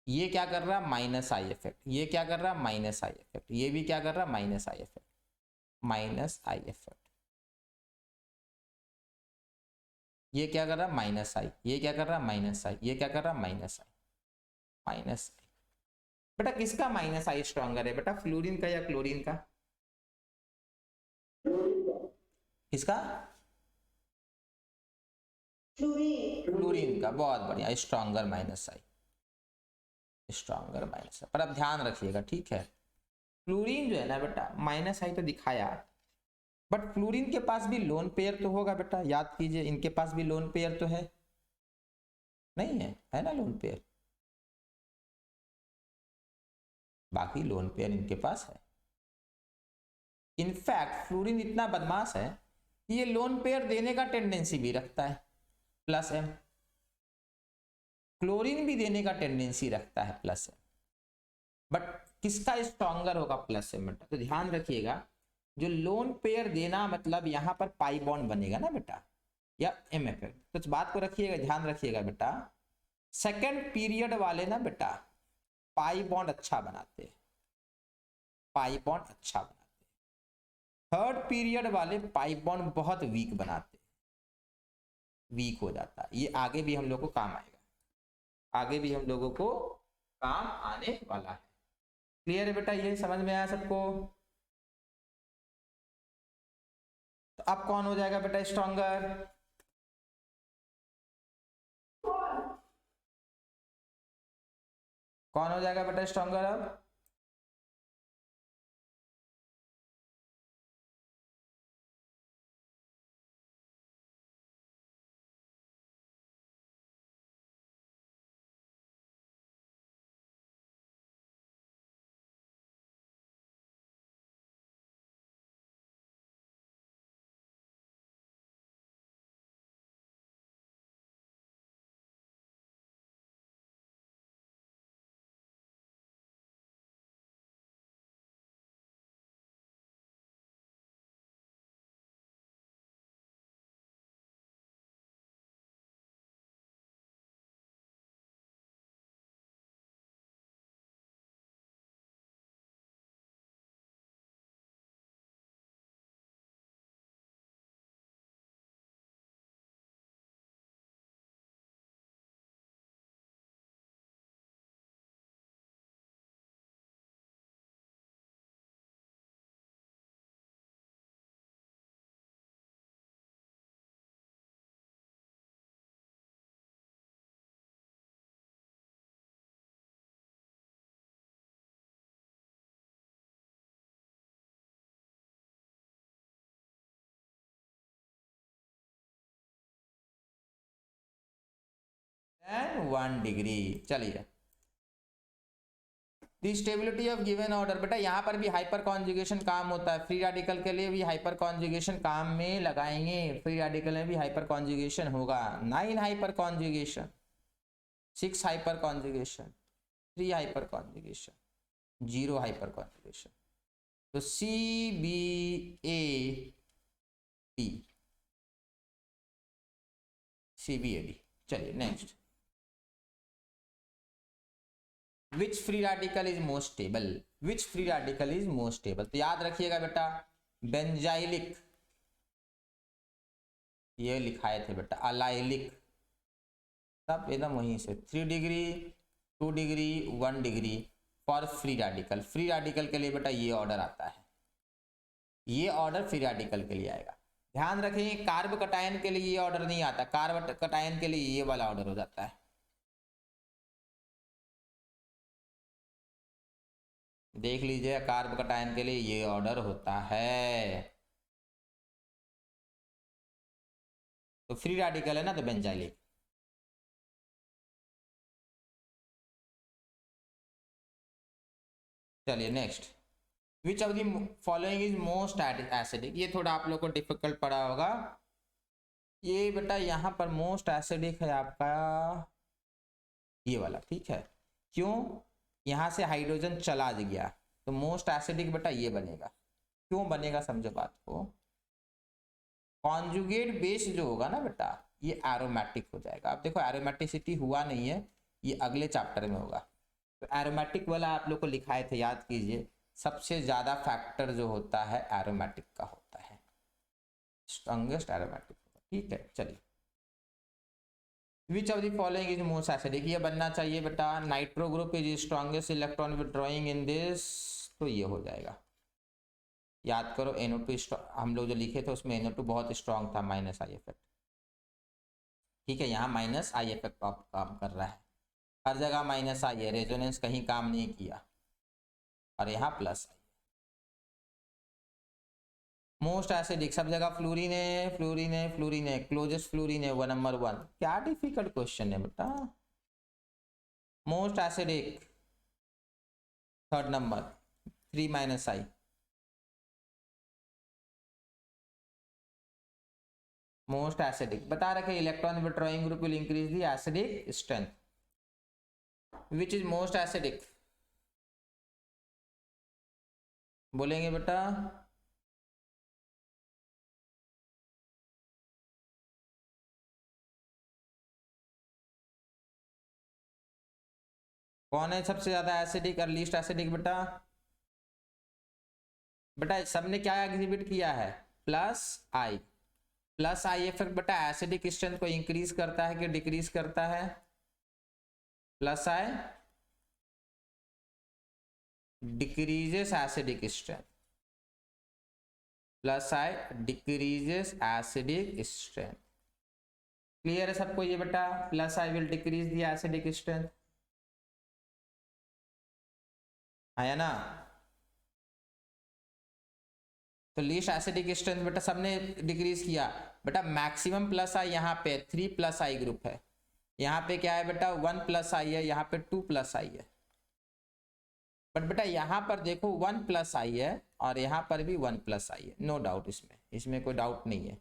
ये क्या कर रहा है? Minus I effect. ये क्या कर रहा है? Minus I effect. ये भी क्या कर रहा है? Minus I effect, minus I effect. ये क्या कर रहा है? माइनस आई। ये क्या कर रहा है? माइनस आई। ये क्या कर रहा है? माइनस आई, माइनस आई। बेटा किसका माइनस आई स्ट्रॉन्गर है बेटा? फ्लोरीन का या क्लोरीन का? किसका? फ्लोरीन का। बहुत बढ़िया, स्ट्रॉन्गर माइनस आई, स्ट्रॉन्गर माइनस आई। पर अब ध्यान रखिएगा, ठीक है, फ्लोरीन जो है ना बेटा, माइनस आई तो दिखाया, बट फ्लोरीन के पास भी लोन पेयर तो होगा बेटा, याद कीजिए, इनके पास भी लोन पेयर तो है, नहीं है? है ना लोन पेयर, बाकी लोन पेयर इनके पास है। इनफैक्ट फ्लोरीन इतना बदमाश है, ये लोन पेयर देने का टेंडेंसी भी रखता है, प्लस एम। क्लोरीन भी देने का टेंडेंसी रखता है, प्लस एम। बट किसका स्ट्रॉन्गर होगा? प्लस एम बेटा। तो ध्यान रखिएगा, जो लोन पेयर देना मतलब यहां पर पाई बॉन्ड बनेगा ना बेटा, या एम एफ। तो बात को रखिएगा, ध्यान रखिएगा बेटा, सेकेंड पीरियड वाले ना बेटा पाई बॉन्ड अच्छा बनाते हैं, पाई बॉन्ड अच्छा बनाते हैं। थर्ड पीरियड वाले पाई बॉन्ड बहुत वीक बनाते हैं, वीक हो जाता है। ये आगे भी हम लोग को काम आएगा, आगे भी हम लोगों को काम आने वाला है। क्लियर है बेटा? ये समझ में आया सबको? तो अब कौन हो जाएगा बेटा स्ट्रॉन्गर? कौन हो जाएगा बेटा स्ट्रॉन्गर अब? 1 डिग्री। चलिए, the stability of given order, बेटा यहाँ पर भी हाइपर कॉन्जुगेशन काम होता है, फ्री रेडिकल के लिए भी हाइपर कॉन्जुगेशन काम में लगाएंगे, फ्री रेडिकल में भी हाइपर कॉन्जुगेशन होगा, 9 hyper conjugation, 6 hyper conjugation, 3 hyper conjugation, 0 hyper conjugation. तो CBAD। चलिए next, which free radical is most stable, which free radical is most stable. तो याद रखिएगा बेटा, बेंजाइलिक, ये लिखाए थे बेटा, अलाइलिक, सब एकदम वहीं से, 3 degree, 2 degree, 1 degree for free radical. Free radical के लिए बेटा ये ऑर्डर आता है, ये ऑर्डर फ्री रेडिकल के लिए आएगा। ध्यान रखेंगे, कार्ब कटायन के लिए ये ऑर्डर नहीं आता, कार्ब कटायन के लिए ये वाला ऑर्डर हो जाता है। देख लीजिए, कार्ब कटायन के लिए ये ऑर्डर होता है। तो फ्री रेडिकल है ना, तो बेंजाइलिक। चलिए next, which of the following is most acidic. ये थोड़ा आप लोग को डिफिकल्ट पड़ा होगा, ये बेटा यहाँ पर मोस्ट एसिडिक है आपका ये वाला, ठीक है। क्यों? यहाँ से हाइड्रोजन चला गया, तो मोस्ट एसिडिक बेटा ये बनेगा। क्यों बनेगा समझो बात को, कॉन्जुगेट बेस जो होगा ना बेटा, ये एरोमेटिक हो जाएगा। अब देखो एरोमेटिसिटी हुआ नहीं है, ये अगले चैप्टर में होगा। तो एरोमेटिक वाला आप लोग को लिखाए थे, याद कीजिए, सबसे ज्यादा फैक्टर जो होता है एरोमेटिक का होता है, स्ट्रॉन्गेस्ट एरोमेटिक, ठीक है। चलिए, विच of the following is most acidic, ये बनना चाहिए बेटा, nitro group is strongest electron withdrawing in this, तो ये हो जाएगा। याद करो NO2 हम लोग जो लिखे थे उसमें NO2 बहुत स्ट्रॉन्ग था, माइनस आई इफेक्ट, ठीक है। यहाँ माइनस आई इफेक्ट काम कर रहा है, हर जगह माइनस आई है, रेजोनेंस कहीं काम नहीं किया, और यहाँ प्लस आई। मोस्ट एसिडिक सब जगह फ्लोरीन है, फ्लोरीन है, फ्लोरीन है, क्लोजेस्ट फ्लोरीन है, 1 नंबर 1। क्या डिफिकल्ट क्वेश्चन है बेटा। Most acidic 3rd number, 3 minus I. Most acidic बता रखे, electron withdrawing group will increase the acidic strength. Which is most acidic, बोलेंगे बेटा, कौन है सबसे ज्यादा एसिडिक और लीस्ट एसिडिक बेटा? बेटा सबने क्या एग्जिबिट किया है, plus I. Plus I effect बेटा एसिडिक स्ट्रेंथ को इंक्रीज करता है कि डिक्रीज करता है? प्लस आई डिक्रीजेस एसिडिक स्ट्रेंथ, प्लस आई डिक्रीजेस एसिडिक स्ट्रेंथ। क्लियर है सबको ये बेटा, plus I will decrease the acidic strength, आया ना। तो लीस्ट एसिडिक स्ट्रेंथ बेटा सबने डिक्रीज किया बेटा, मैक्सिमम प्लस आई यहाँ पे 3 प्लस आई ग्रुप है, यहाँ पे क्या है बेटा 1 प्लस आई है, यहाँ पे 2 प्लस आई है। बट बेटा यहाँ पर देखो 1 प्लस आई है और यहाँ पर भी 1 प्लस आई है, नो डाउट, इसमें कोई डाउट नहीं है।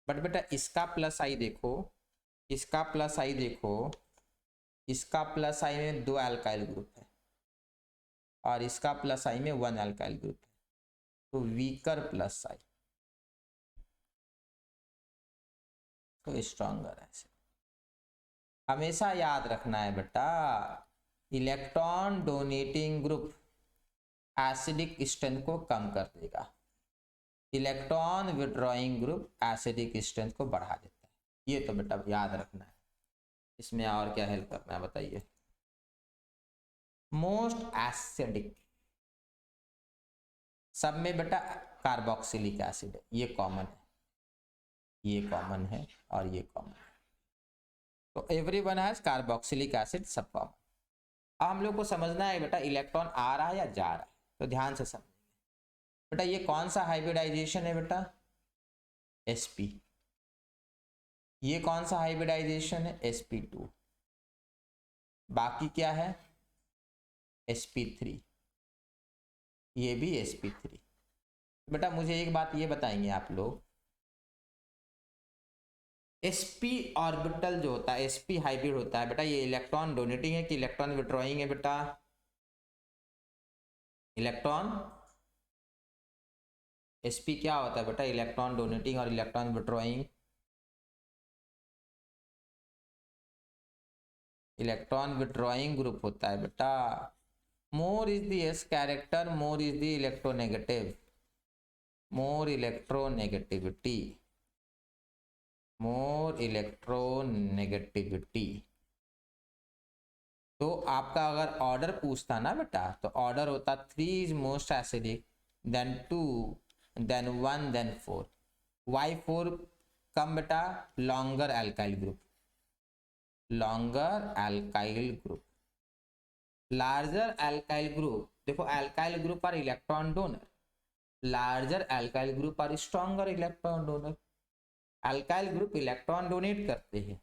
बट बेटा इसका प्लस आई देखो, इसका प्लस आई देखो, इसका प्लस आई में 2 अल्काइल ग्रुप है और इसका प्लस आई में 1 अल्काइल ग्रुप है, तो वीकर प्लस आई तो स्ट्रॉन्गर है। हमेशा याद रखना है बेटा, electron donating group acidic strength को कम कर देगा, electron withdrawing group acidic strength को बढ़ा देता है। ये तो बेटा याद रखना है। इसमें और क्या हेल्प करना है बताइए। मोस्ट एसिडिक सब में बेटा कार्बोक्सिलिक एसिड है, ये कॉमन है, ये कॉमन है और ये कॉमन है, तो एवरीवन हैज कार्बोक्सिलिक एसिड, सब कॉमन। अब हम लोग को समझना है बेटा इलेक्ट्रॉन आ रहा है या जा रहा है, तो ध्यान से समझेंगे बेटा। ये कौन सा हाइब्रिडाइजेशन है बेटा, sp। ये कौन सा हाइब्रिडाइजेशन है, sp2। बाकी क्या है sp3, ये भी sp3। बेटा मुझे एक बात ये बताएंगे आप लोग, sp ऑर्बिटल जो होता है, sp हाइब्रिड होता है बेटा, ये इलेक्ट्रॉन डोनेटिंग है कि इलेक्ट्रॉन विड्रॉइंग है बेटा? इलेक्ट्रॉन sp क्या होता है बेटा? इलेक्ट्रॉन डोनेटिंग और electron withdrawing. Electron withdrawing group होता है बेटा। More is the s character, more is the electronegative, more electronegativity, more electronegativity. तो आपका अगर ऑर्डर पूछता ना बेटा, तो ऑर्डर होता 3 is most acidic, then 2, then 1, then 4। Why 4 कम बेटा? Longer alkyl group, longer alkyl group. Larger alkyl group, देखो alkyl group are electron donor, larger alkyl group are stronger electron donor. Alkyl group electron donate करते हैं,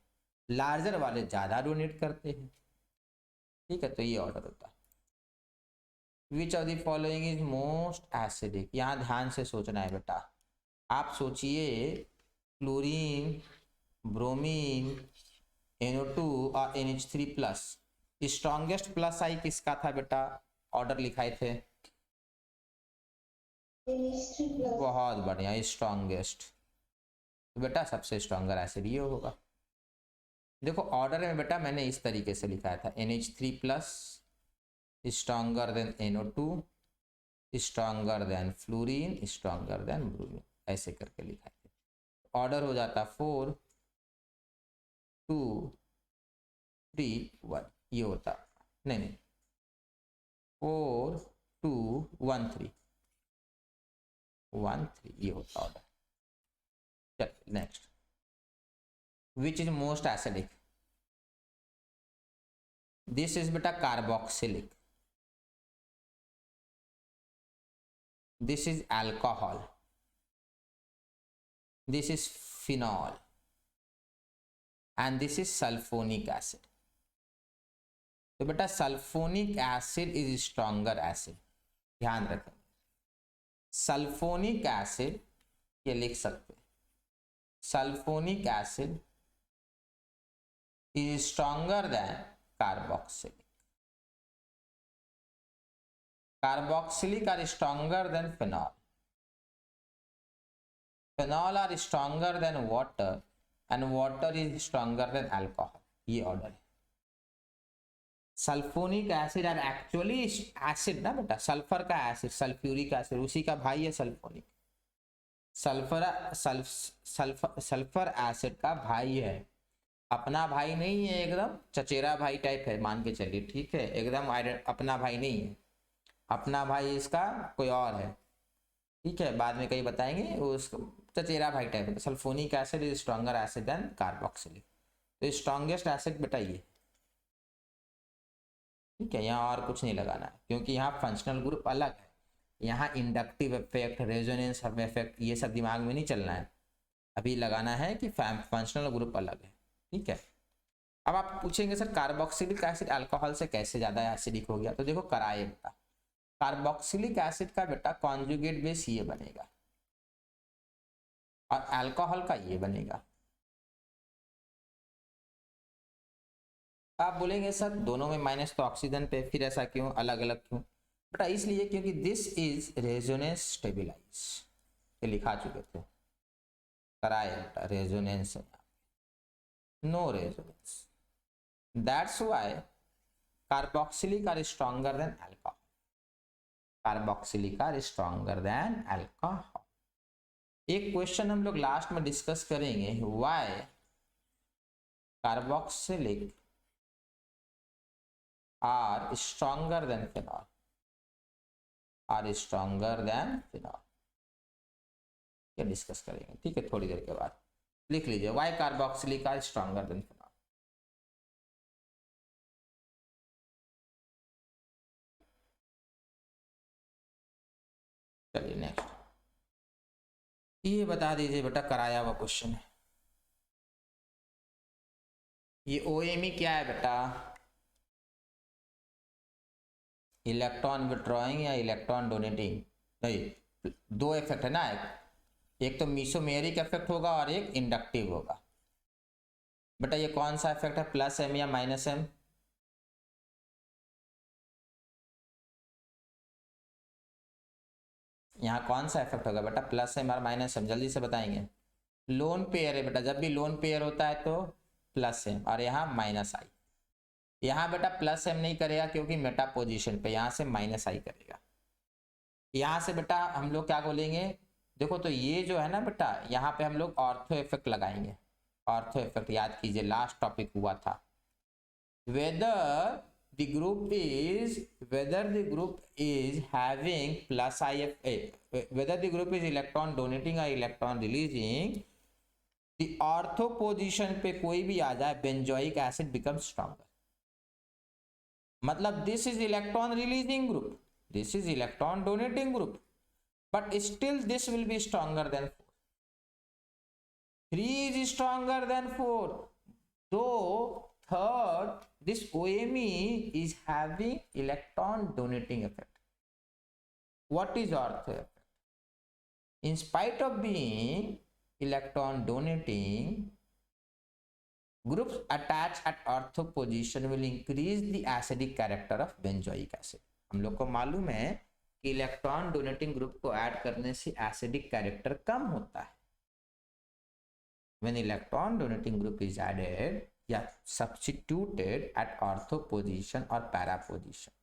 larger वाले ज्यादा donate करते हैं, ठीक है? तो ये ऑर्डर होता है। विच of the following is most acidic, यहाँ ध्यान से सोचना है बेटा। आप सोचिए क्लोरीन, ब्रोमीन, NO2 और NH3 प्लस, स्ट्रॉन्गेस्ट प्लस आई किसका था बेटा? ऑर्डर लिखाए थे, बहुत बढ़िया, स्ट्रॉन्गेस्ट। तो बेटा सबसे स्ट्रॉन्गर एसिड ये होगा। देखो ऑर्डर में बेटा मैंने इस तरीके से लिखाया था, NH3 plus stronger than NO2, stronger than fluorine, stronger than bromine, ऐसे करके लिखा है। ऑर्डर हो जाता 4, 2, 3, 1, ये होता, नहीं 4, 2, 1, 3, 1, 3, ये होता ऑर्डर। चल next, which is most acidic? This is बेटा carboxylic, this is alcohol, this is phenol, and this is sulphonic acid. तो बेटा sulphonic acid is stronger acid, ध्यान रखें। सल्फोनिक एसिड ये लिख सकते हैं, sulphonic acid is stronger than carboxylic, carboxylic are stronger than phenol, phenol are stronger than water, and water is stronger than alcohol. ये order है। Sulphonic acid are actually acid ना बेटा, सल्फर का acid, sulphuric acid, उसी का भाई है sulphonic. Sulphur acid का भाई है, अपना भाई नहीं है, एकदम चचेरा भाई टाइप है, मान के चलिए, ठीक है? एकदम अपना भाई नहीं है, अपना भाई इसका कोई और है, ठीक है? बाद में कहीं बताएंगे, उस चचेरा भाई टाइप है। Sulphonic acid is stronger acid than carboxylic. तो स्ट्रॉन्गेस्ट एसिड बेटा ये, ठीक है? यहाँ और कुछ नहीं लगाना है, क्योंकि यहाँ फंक्शनल ग्रुप अलग है, यहाँ इंडक्टिव इफेक्ट, रेजोनेंस इफेक्ट, ये सब दिमाग में नहीं चलना है। अभी लगाना है कि फंक्शनल ग्रुप अलग है, ठीक है? अब आप पूछेंगे सर कार्बोक्सिलिक एसिड अल्कोहल से कैसे ज्यादा एसिडिक हो गया? तो देखो कराए बेटा, कार्बोक्सिलिक एसिड का बेटा कॉन्जुगेट बेस ये बनेगा और अल्कोहल का ये बनेगा। आप बोलेंगे सर दोनों में माइनस तो ऑक्सीजन पे, फिर ऐसा क्यों, अलग अलग क्यों? बेटा इसलिए क्योंकि दिस इज रेजोनेंस स्टेबिलाइज, ये लिखा चुके थे, कराए बेटा, रेजोनेंस है, no resonance, that's why carboxylic are stronger than alcohol, carboxylic are stronger than alcohol. एक क्वेश्चन हम लोग लास्ट में डिस्कस करेंगे, why carboxylic are stronger than phenol, are stronger than phenol, ये डिस्कस करेंगे, ठीक है? थोड़ी देर के बाद लिख लीजिए, why carboxylic are stronger than phenol। चलिए नेक्स्ट, ये बता दीजिए बेटा, कराया हुआ क्वेश्चन है। ये OMe क्या है बेटा? इलेक्ट्रॉन विड्रॉइंग या इलेक्ट्रॉन डोनेटिंग, नहीं, दो इफेक्ट है ना, एक तो मीसोमेरिक इफेक्ट होगा और एक इंडक्टिव होगा। बेटा ये कौन सा इफेक्ट है, प्लस एम या माइनस एम? यहाँ कौन सा इफेक्ट होगा बेटा, प्लस एम और माइनस एम? जल्दी से बताएंगे। लोन पेयर है बेटा, जब भी लोन पेयर होता है तो प्लस एम, और यहाँ माइनस आई। यहाँ बेटा प्लस एम नहीं करेगा क्योंकि मेटा पोजीशन पे, यहाँ से माइनस आई करेगा। यहाँ से बेटा हम लोग क्या बोलेंगे, देखो तो ये जो है ना बेटा, यहाँ पे हम लोग ऑर्थो इफेक्ट लगाएंगे। ऑर्थो इफेक्ट याद कीजिए, लास्ट टॉपिक हुआ था। whether the group is having plus IFA, whether the group is electron donating or electron releasing, the ortho position पे कोई भी आ जाए, benzoic acid becomes stronger। मतलब this is electron releasing group, this is electron donating group, but still this will be stronger than 4। 3 is stronger than 4, though third this OMe is having electron donating effect। What is ortho effect? In spite of being electron donating, groups attached at ortho position will increase the acidic character of benzoic acid। हम लोग को मालूम है कि electron donating group को add करने से acidic character कम होता है। When electron donating group is added या substituted at ortho position or para position,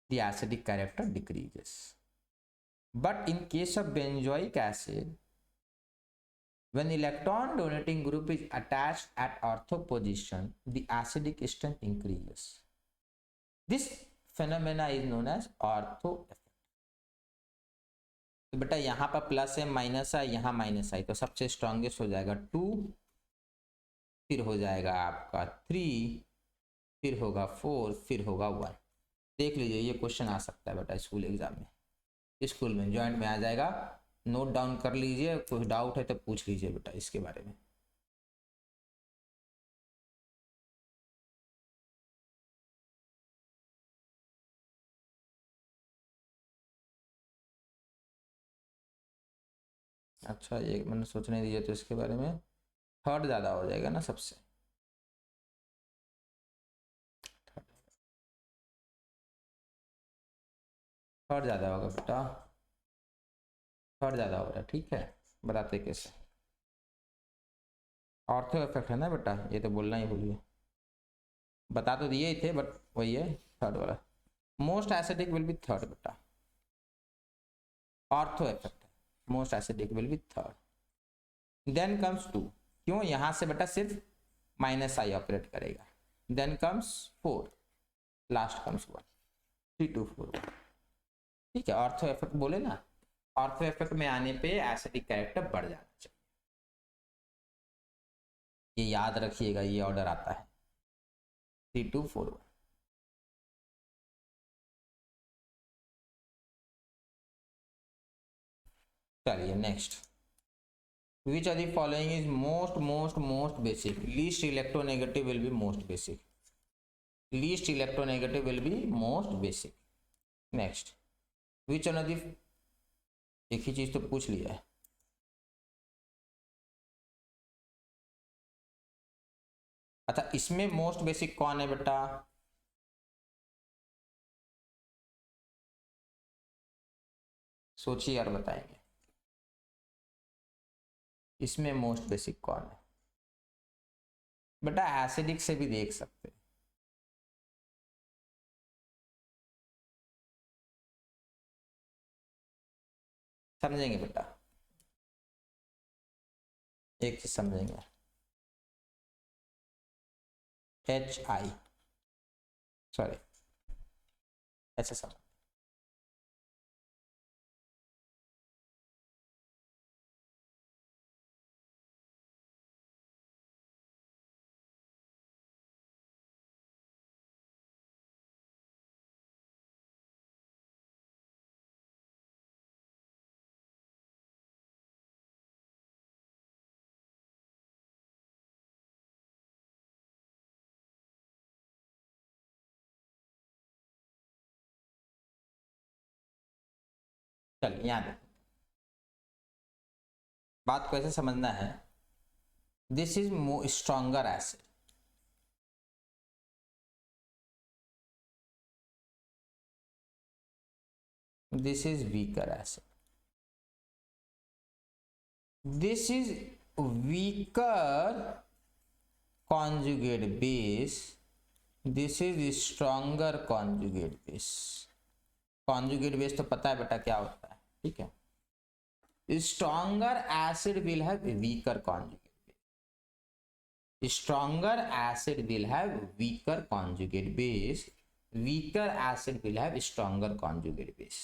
the acidic character decreases। But in case of benzoic acid, when electron donating group is attached at ortho position, the acidic strength increases। This phenomena is known as ortho effect। तो बेटा यहाँ पर plus है, minus है, यहाँ minus आई, तो सबसे strongest हो जाएगा 2, फिर हो जाएगा आपका 3, फिर होगा 4, फिर होगा 1। देख लीजिए, ये क्वेश्चन आ सकता है बेटा स्कूल एग्जाम में, स्कूल में जॉइंट में आ जाएगा। नोट डाउन कर लीजिए, कोई डाउट है तो पूछ लीजिए बेटा इसके बारे में। अच्छा, ये मैंने सोचने दिया तो इसके बारे में थर्ड ज़्यादा हो जाएगा ना सबसे। थर्ड ज़्यादा होगा बेटा, थर्ड ज़्यादा हो रहा है। ठीक है, बताते कैसे। ऑर्थो इफेक्ट है ना बेटा, ये तो बोलना ही भूलिए, बता तो दिए ही थे बट वही है थर्ड वाला। Most acidic will be third बेटा, ortho effect, most acidic will be third. Then comes 2, क्यों, यहाँ से बेटा सिर्फ माइनस आई ऑपरेट करेगा। Then comes 4, last comes 1, 3 2 4 1। ठीक है, ऑर्थो इफेक्ट बोले ना, ऑर्थो इफेक्ट में आने पे एसिडिक कैरेक्टर बढ़ जाना चाहिए, ये याद रखिएगा, ये ऑर्डर आता है 3 2 4 1। चलिए next, which of the following is most basic? Least electronegative will be most basic, least electronegative will be most basic। next, which one of the, एक ही चीज तो पूछ लिया है। अच्छा, इसमें मोस्ट बेसिक कौन है बेटा, सोचिए और बताएंगे इसमें मोस्ट बेसिक कौन है बेटा। एसिडिक से भी देख सकते हैं, समझेंगे बेटा, एक चीज समझेंगे, HI, सॉरी ऐसे समझ। चलिए यहाँ देखो, बात को ऐसे समझना है, this is stronger acid, this is weaker acid, this is weaker conjugate base, this is stronger conjugate base. conjugate base तो पता है बेटा क्या होता है, ठीक है. stronger acid will have weaker conjugate base, stronger acid will have weaker conjugate base, weaker acid will have stronger conjugate base.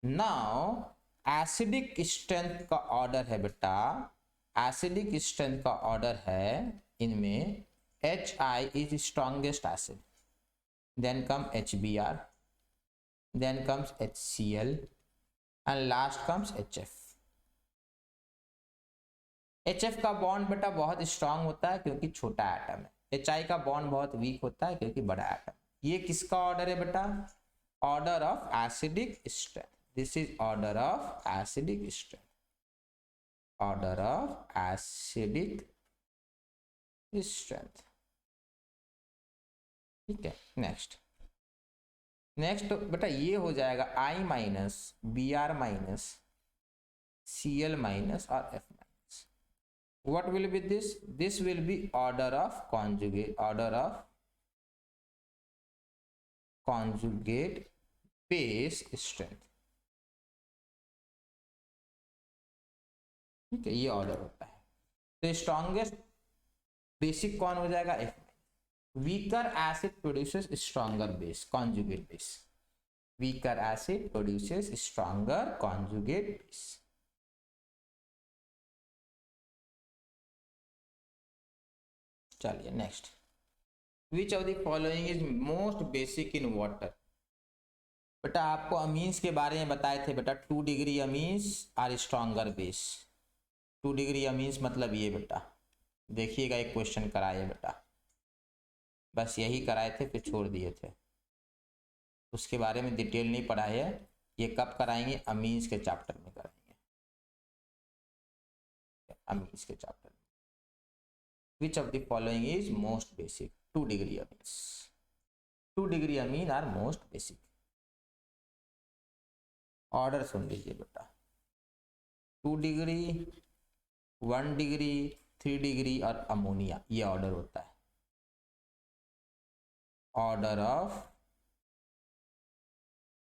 Now acidic strength का ऑर्डर है बेटा, एसिडिक स्ट्रेंथ का ऑर्डर है इनमें HI is strongest acid, then come HBr, then comes HCl and last comes HF. HF का bond बेटा बहुत strong होता है क्योंकि छोटा एटम है, HI का बॉन्ड बहुत वीक होता है क्योंकि बड़ा एटम. ये किसका ऑर्डर है बेटा? Order of acidic strength. This is order of acidic strength. Order of acidic strength. ठीक है. नेक्स्ट बेटा ये हो जाएगा I minus Br minus Cl minus और F minus. What will be this? This will be order of conjugate. Order of conjugate base strength. ठीक है, ये ऑर्डर होता है. तो स्ट्रॉन्गेस्ट बेसिक कौन हो जाएगा? F. Weaker acid produces stronger base, conjugate base. Weaker acid produces stronger conjugate base. चलिए next. Which of the following is most basic in water? बेटा आपको अमीन्स के बारे में बताए थे बेटा, 2 degree amines are stronger base. 2 degree amines मतलब ये बेटा, देखिएगा एक क्वेश्चन कराए बेटा, बस यही कराए थे फिर छोड़ दिए थे, उसके बारे में डिटेल नहीं पढ़ाए है. ये कब कराएंगे? अमीन्स के चैप्टर में कराएंगे, अमीन्स के चैप्टर में. Which of the following is most basic? 2 degree amines. 2 degree amine are most basic. Order सुन लीजिए बेटा, 2 डिग्री, 1 डिग्री, 3 डिग्री और अमोनिया, ये ऑर्डर होता है. Order of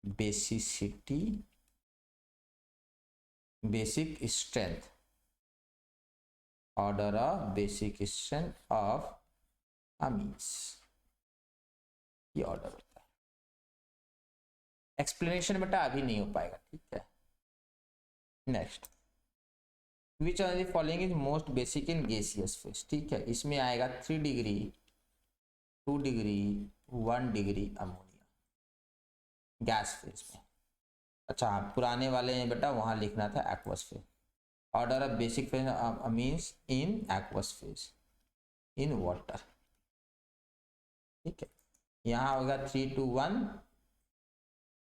basicity, basic strength, order of basic strength of amines, ये order होता है. एक्सप्लेनेशन बेटा अभी नहीं हो पाएगा, ठीक है. Next. Which of the following is most basic in gaseous phase? ठीक है, इसमें आएगा 3 degree, 2 degree, 1 degree ammonia gas phase में. अच्छा पुराने वाले में बेटा वहाँ लिखना था aqueous phase. Order of basic phase amines in aqueous phase in water. ठीक है, यहाँ होगा 3 to 1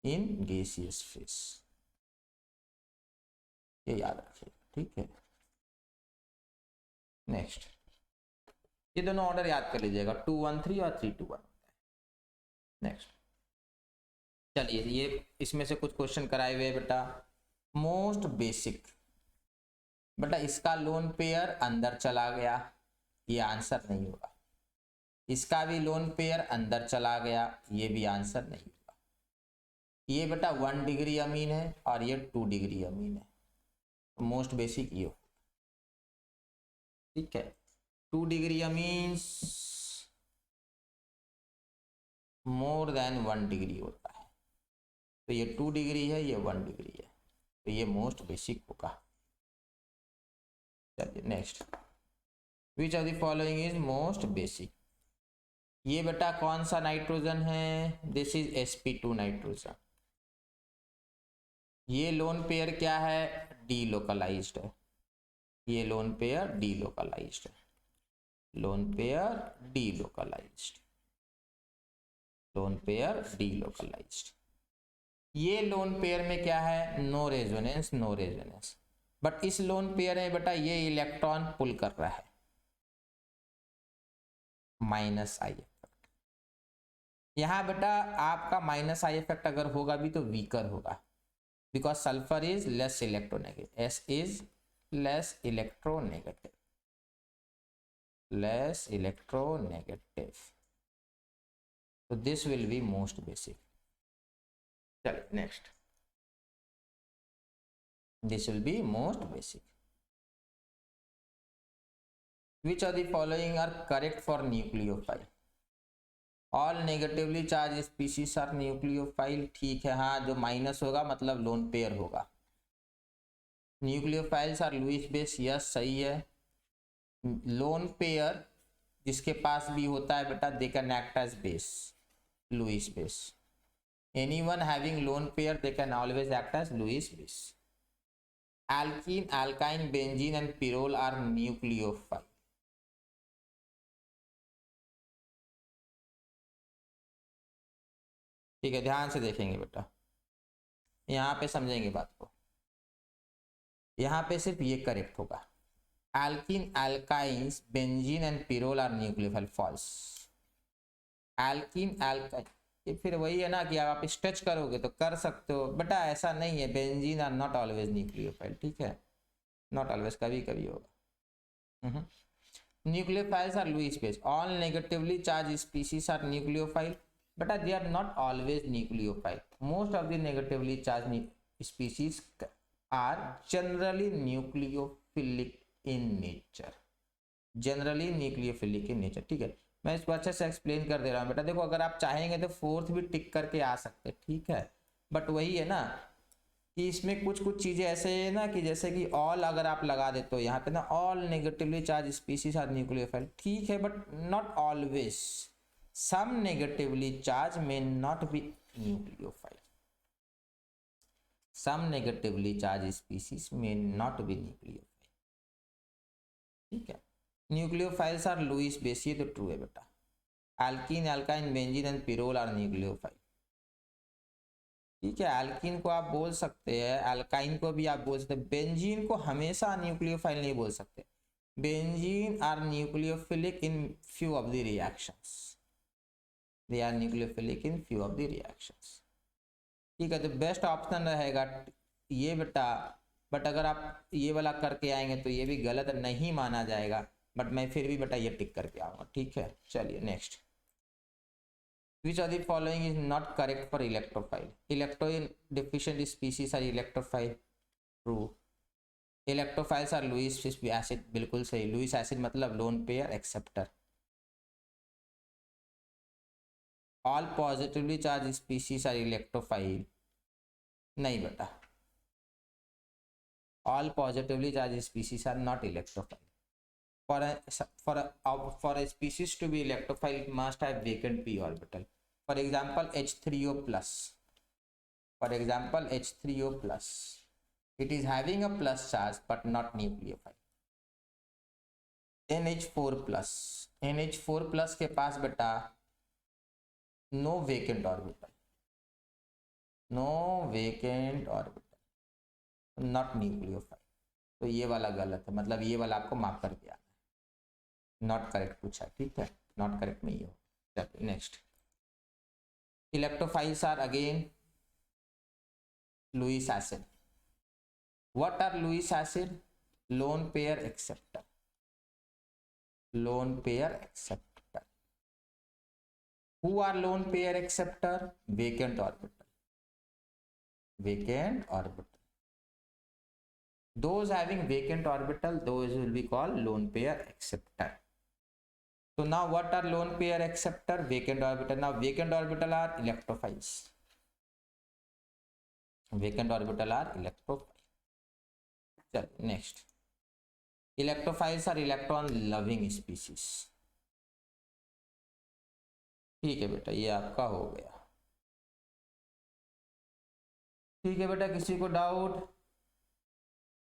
इन गैसियस फेज, ये याद रखिए, ठीक है. नेक्स्ट, ये दोनों ऑर्डर याद कर लीजिएगा, 2 1 3 और 3 2 1 होता है. नेक्स्ट. चलिए ये इसमें से कुछ क्वेश्चन कराए हुए बेटा. मोस्ट बेसिक बेटा, इसका लोन पेयर अंदर चला गया, ये आंसर नहीं होगा. इसका भी लोन पेयर अंदर चला गया, ये भी आंसर नहीं होगा. ये बेटा 1 डिग्री अमीन है और ये 2 डिग्री अमीन है. मोस्ट बेसिक ये हो, ठीक है. 2 degree amines more than 1 degree होता है, तो ये 2 डिग्री है, ये 1 डिग्री है, तो ये मोस्ट बेसिक होगा. चलिए next. Which of the following is most basic? ये बेटा कौन सा नाइट्रोजन है? This is sp2 nitrogen. ये लोन पेयर क्या है? डीलोकलाइज्ड है. ये लोन पेयर डीलोकलाइज्ड है. Lone pair delocalised, lone pair delocalised. ये लोन पेयर में क्या है, no resonance, no resonance, but इस लोन पेयर में बेटा ये इलेक्ट्रॉन पुल कर रहा है, माइनस आई इफेक्ट। यहाँ बेटा आपका माइनस आई इफेक्ट अगर होगा भी तो वीकर होगा, because sulphur is less electronegative, S is less electronegative, less electronegative, so this will be most basic. चलिए next, this will be most basic. Which of the following are correct for nucleophile? All negatively charged species are nucleophile. ठीक है, हाँ जो minus होगा मतलब lone pair होगा. Nucleophiles are Lewis base, yes सही है. लोन पेयर जिसके पास भी होता है बेटा they can act as base, Lewis base. Anyone having lone pair they can always act as Lewis base. Alkene, alkyne, benzene and pyrrole are nucleophile. ठीक है, ध्यान से देखेंगे बेटा, यहाँ पे समझेंगे बात को. यहाँ पे सिर्फ ये करेक्ट होगा. Alkene, alkynes, benzene and pyrrole are nucleophile. False. Alkene, alkyne, ये फिर वही है ना कि आप स्ट्रेच करोगे तो कर सकते हो बेटा, ऐसा नहीं है. Benzene are not always nucleophile, ठीक है, नॉट ऑलवेज, कभी कभी होगा. Nucleophiles are Lewis base. All negatively charged species are nucleophile, बेटा they are not always nucleophile. Most of the negatively charged species are generally nucleophilic in nature, generally nucleophilic in nature. ठीक है, मैं इसको अच्छे से एक्सप्लेन कर दे रहा हूँ बेटा. देखो अगर आप चाहेंगे तो फोर्थ भी टिक करके आ सकते, ठीक है, बट वही है ना कि इसमें कुछ कुछ चीजें ऐसे है ना कि जैसे कि ऑल अगर आप लगा देते हो यहाँ पे ना, all negatively charged species are nucleophile, ठीक है, but not always. Some negatively charged may not be nucleophile, some negatively charged species may not be nucleophile. ठीक है, न्यूक्लियोफाइल्स आर लुईस बेस, ये तो ट्रू है बेटा. Alkene, alkyne, benzene and pyrrole are nucleophile. ठीक है, एल्कीन को आप बोल सकते हैं, एल्काइन को भी आप बोल सकते हैं, बेंजीन को हमेशा न्यूक्लियोफाइल नहीं बोल सकते. Benzene are nucleophilic in few of the reactions, they are nucleophilic in few of the reactions. ठीक है, तो बेस्ट ऑप्शन रहेगा ये बेटा, बट अगर आप ये वाला करके आएंगे तो ये भी गलत नहीं माना जाएगा, बट मैं फिर भी बेटा ये टिक करके आऊंगा. ठीक है, चलिए next. Which of the following is not correct for electrophile? Electron deficient species are electrophile, true. Electrophiles are Lewis acid, बिल्कुल सही. लुईस एसिड मतलब lone pair acceptor. All positively charged species are electrophile, नहीं बेटा, all positively charged species are not electrophile. For a species to be electrophile, it must have vacant p orbital. For example, H3O plus. For example, H3O plus. It is having a plus charge but not nucleophile. NH4 plus. NH4 plus के पास बेटा no vacant orbital. No vacant orbital. Not nucleophile. तो ये वाला गलत है, मतलब ये वाला आपको मार्क करके आना है. नॉट करेक्ट पूछा, ठीक है, नॉट करेक्ट नहीं हो. चलिए next. Electrophiles are again Lewis acid. What are Lewis acid? Lone pair acceptor, lone pair acceptor. Who are lone pair acceptor? Vacant orbital, vacant orbital. Those having vacant orbital, those will be called lone pair acceptor. So now what are lone pair acceptor? Vacant orbital. Now vacant orbital are electrophiles. Vacant orbital are electrophiles. चलिए next. Electrophiles are electron loving species. ठीक है बेटा, ये आपका हो गया. ठीक है बेटा, किसी को डाउट?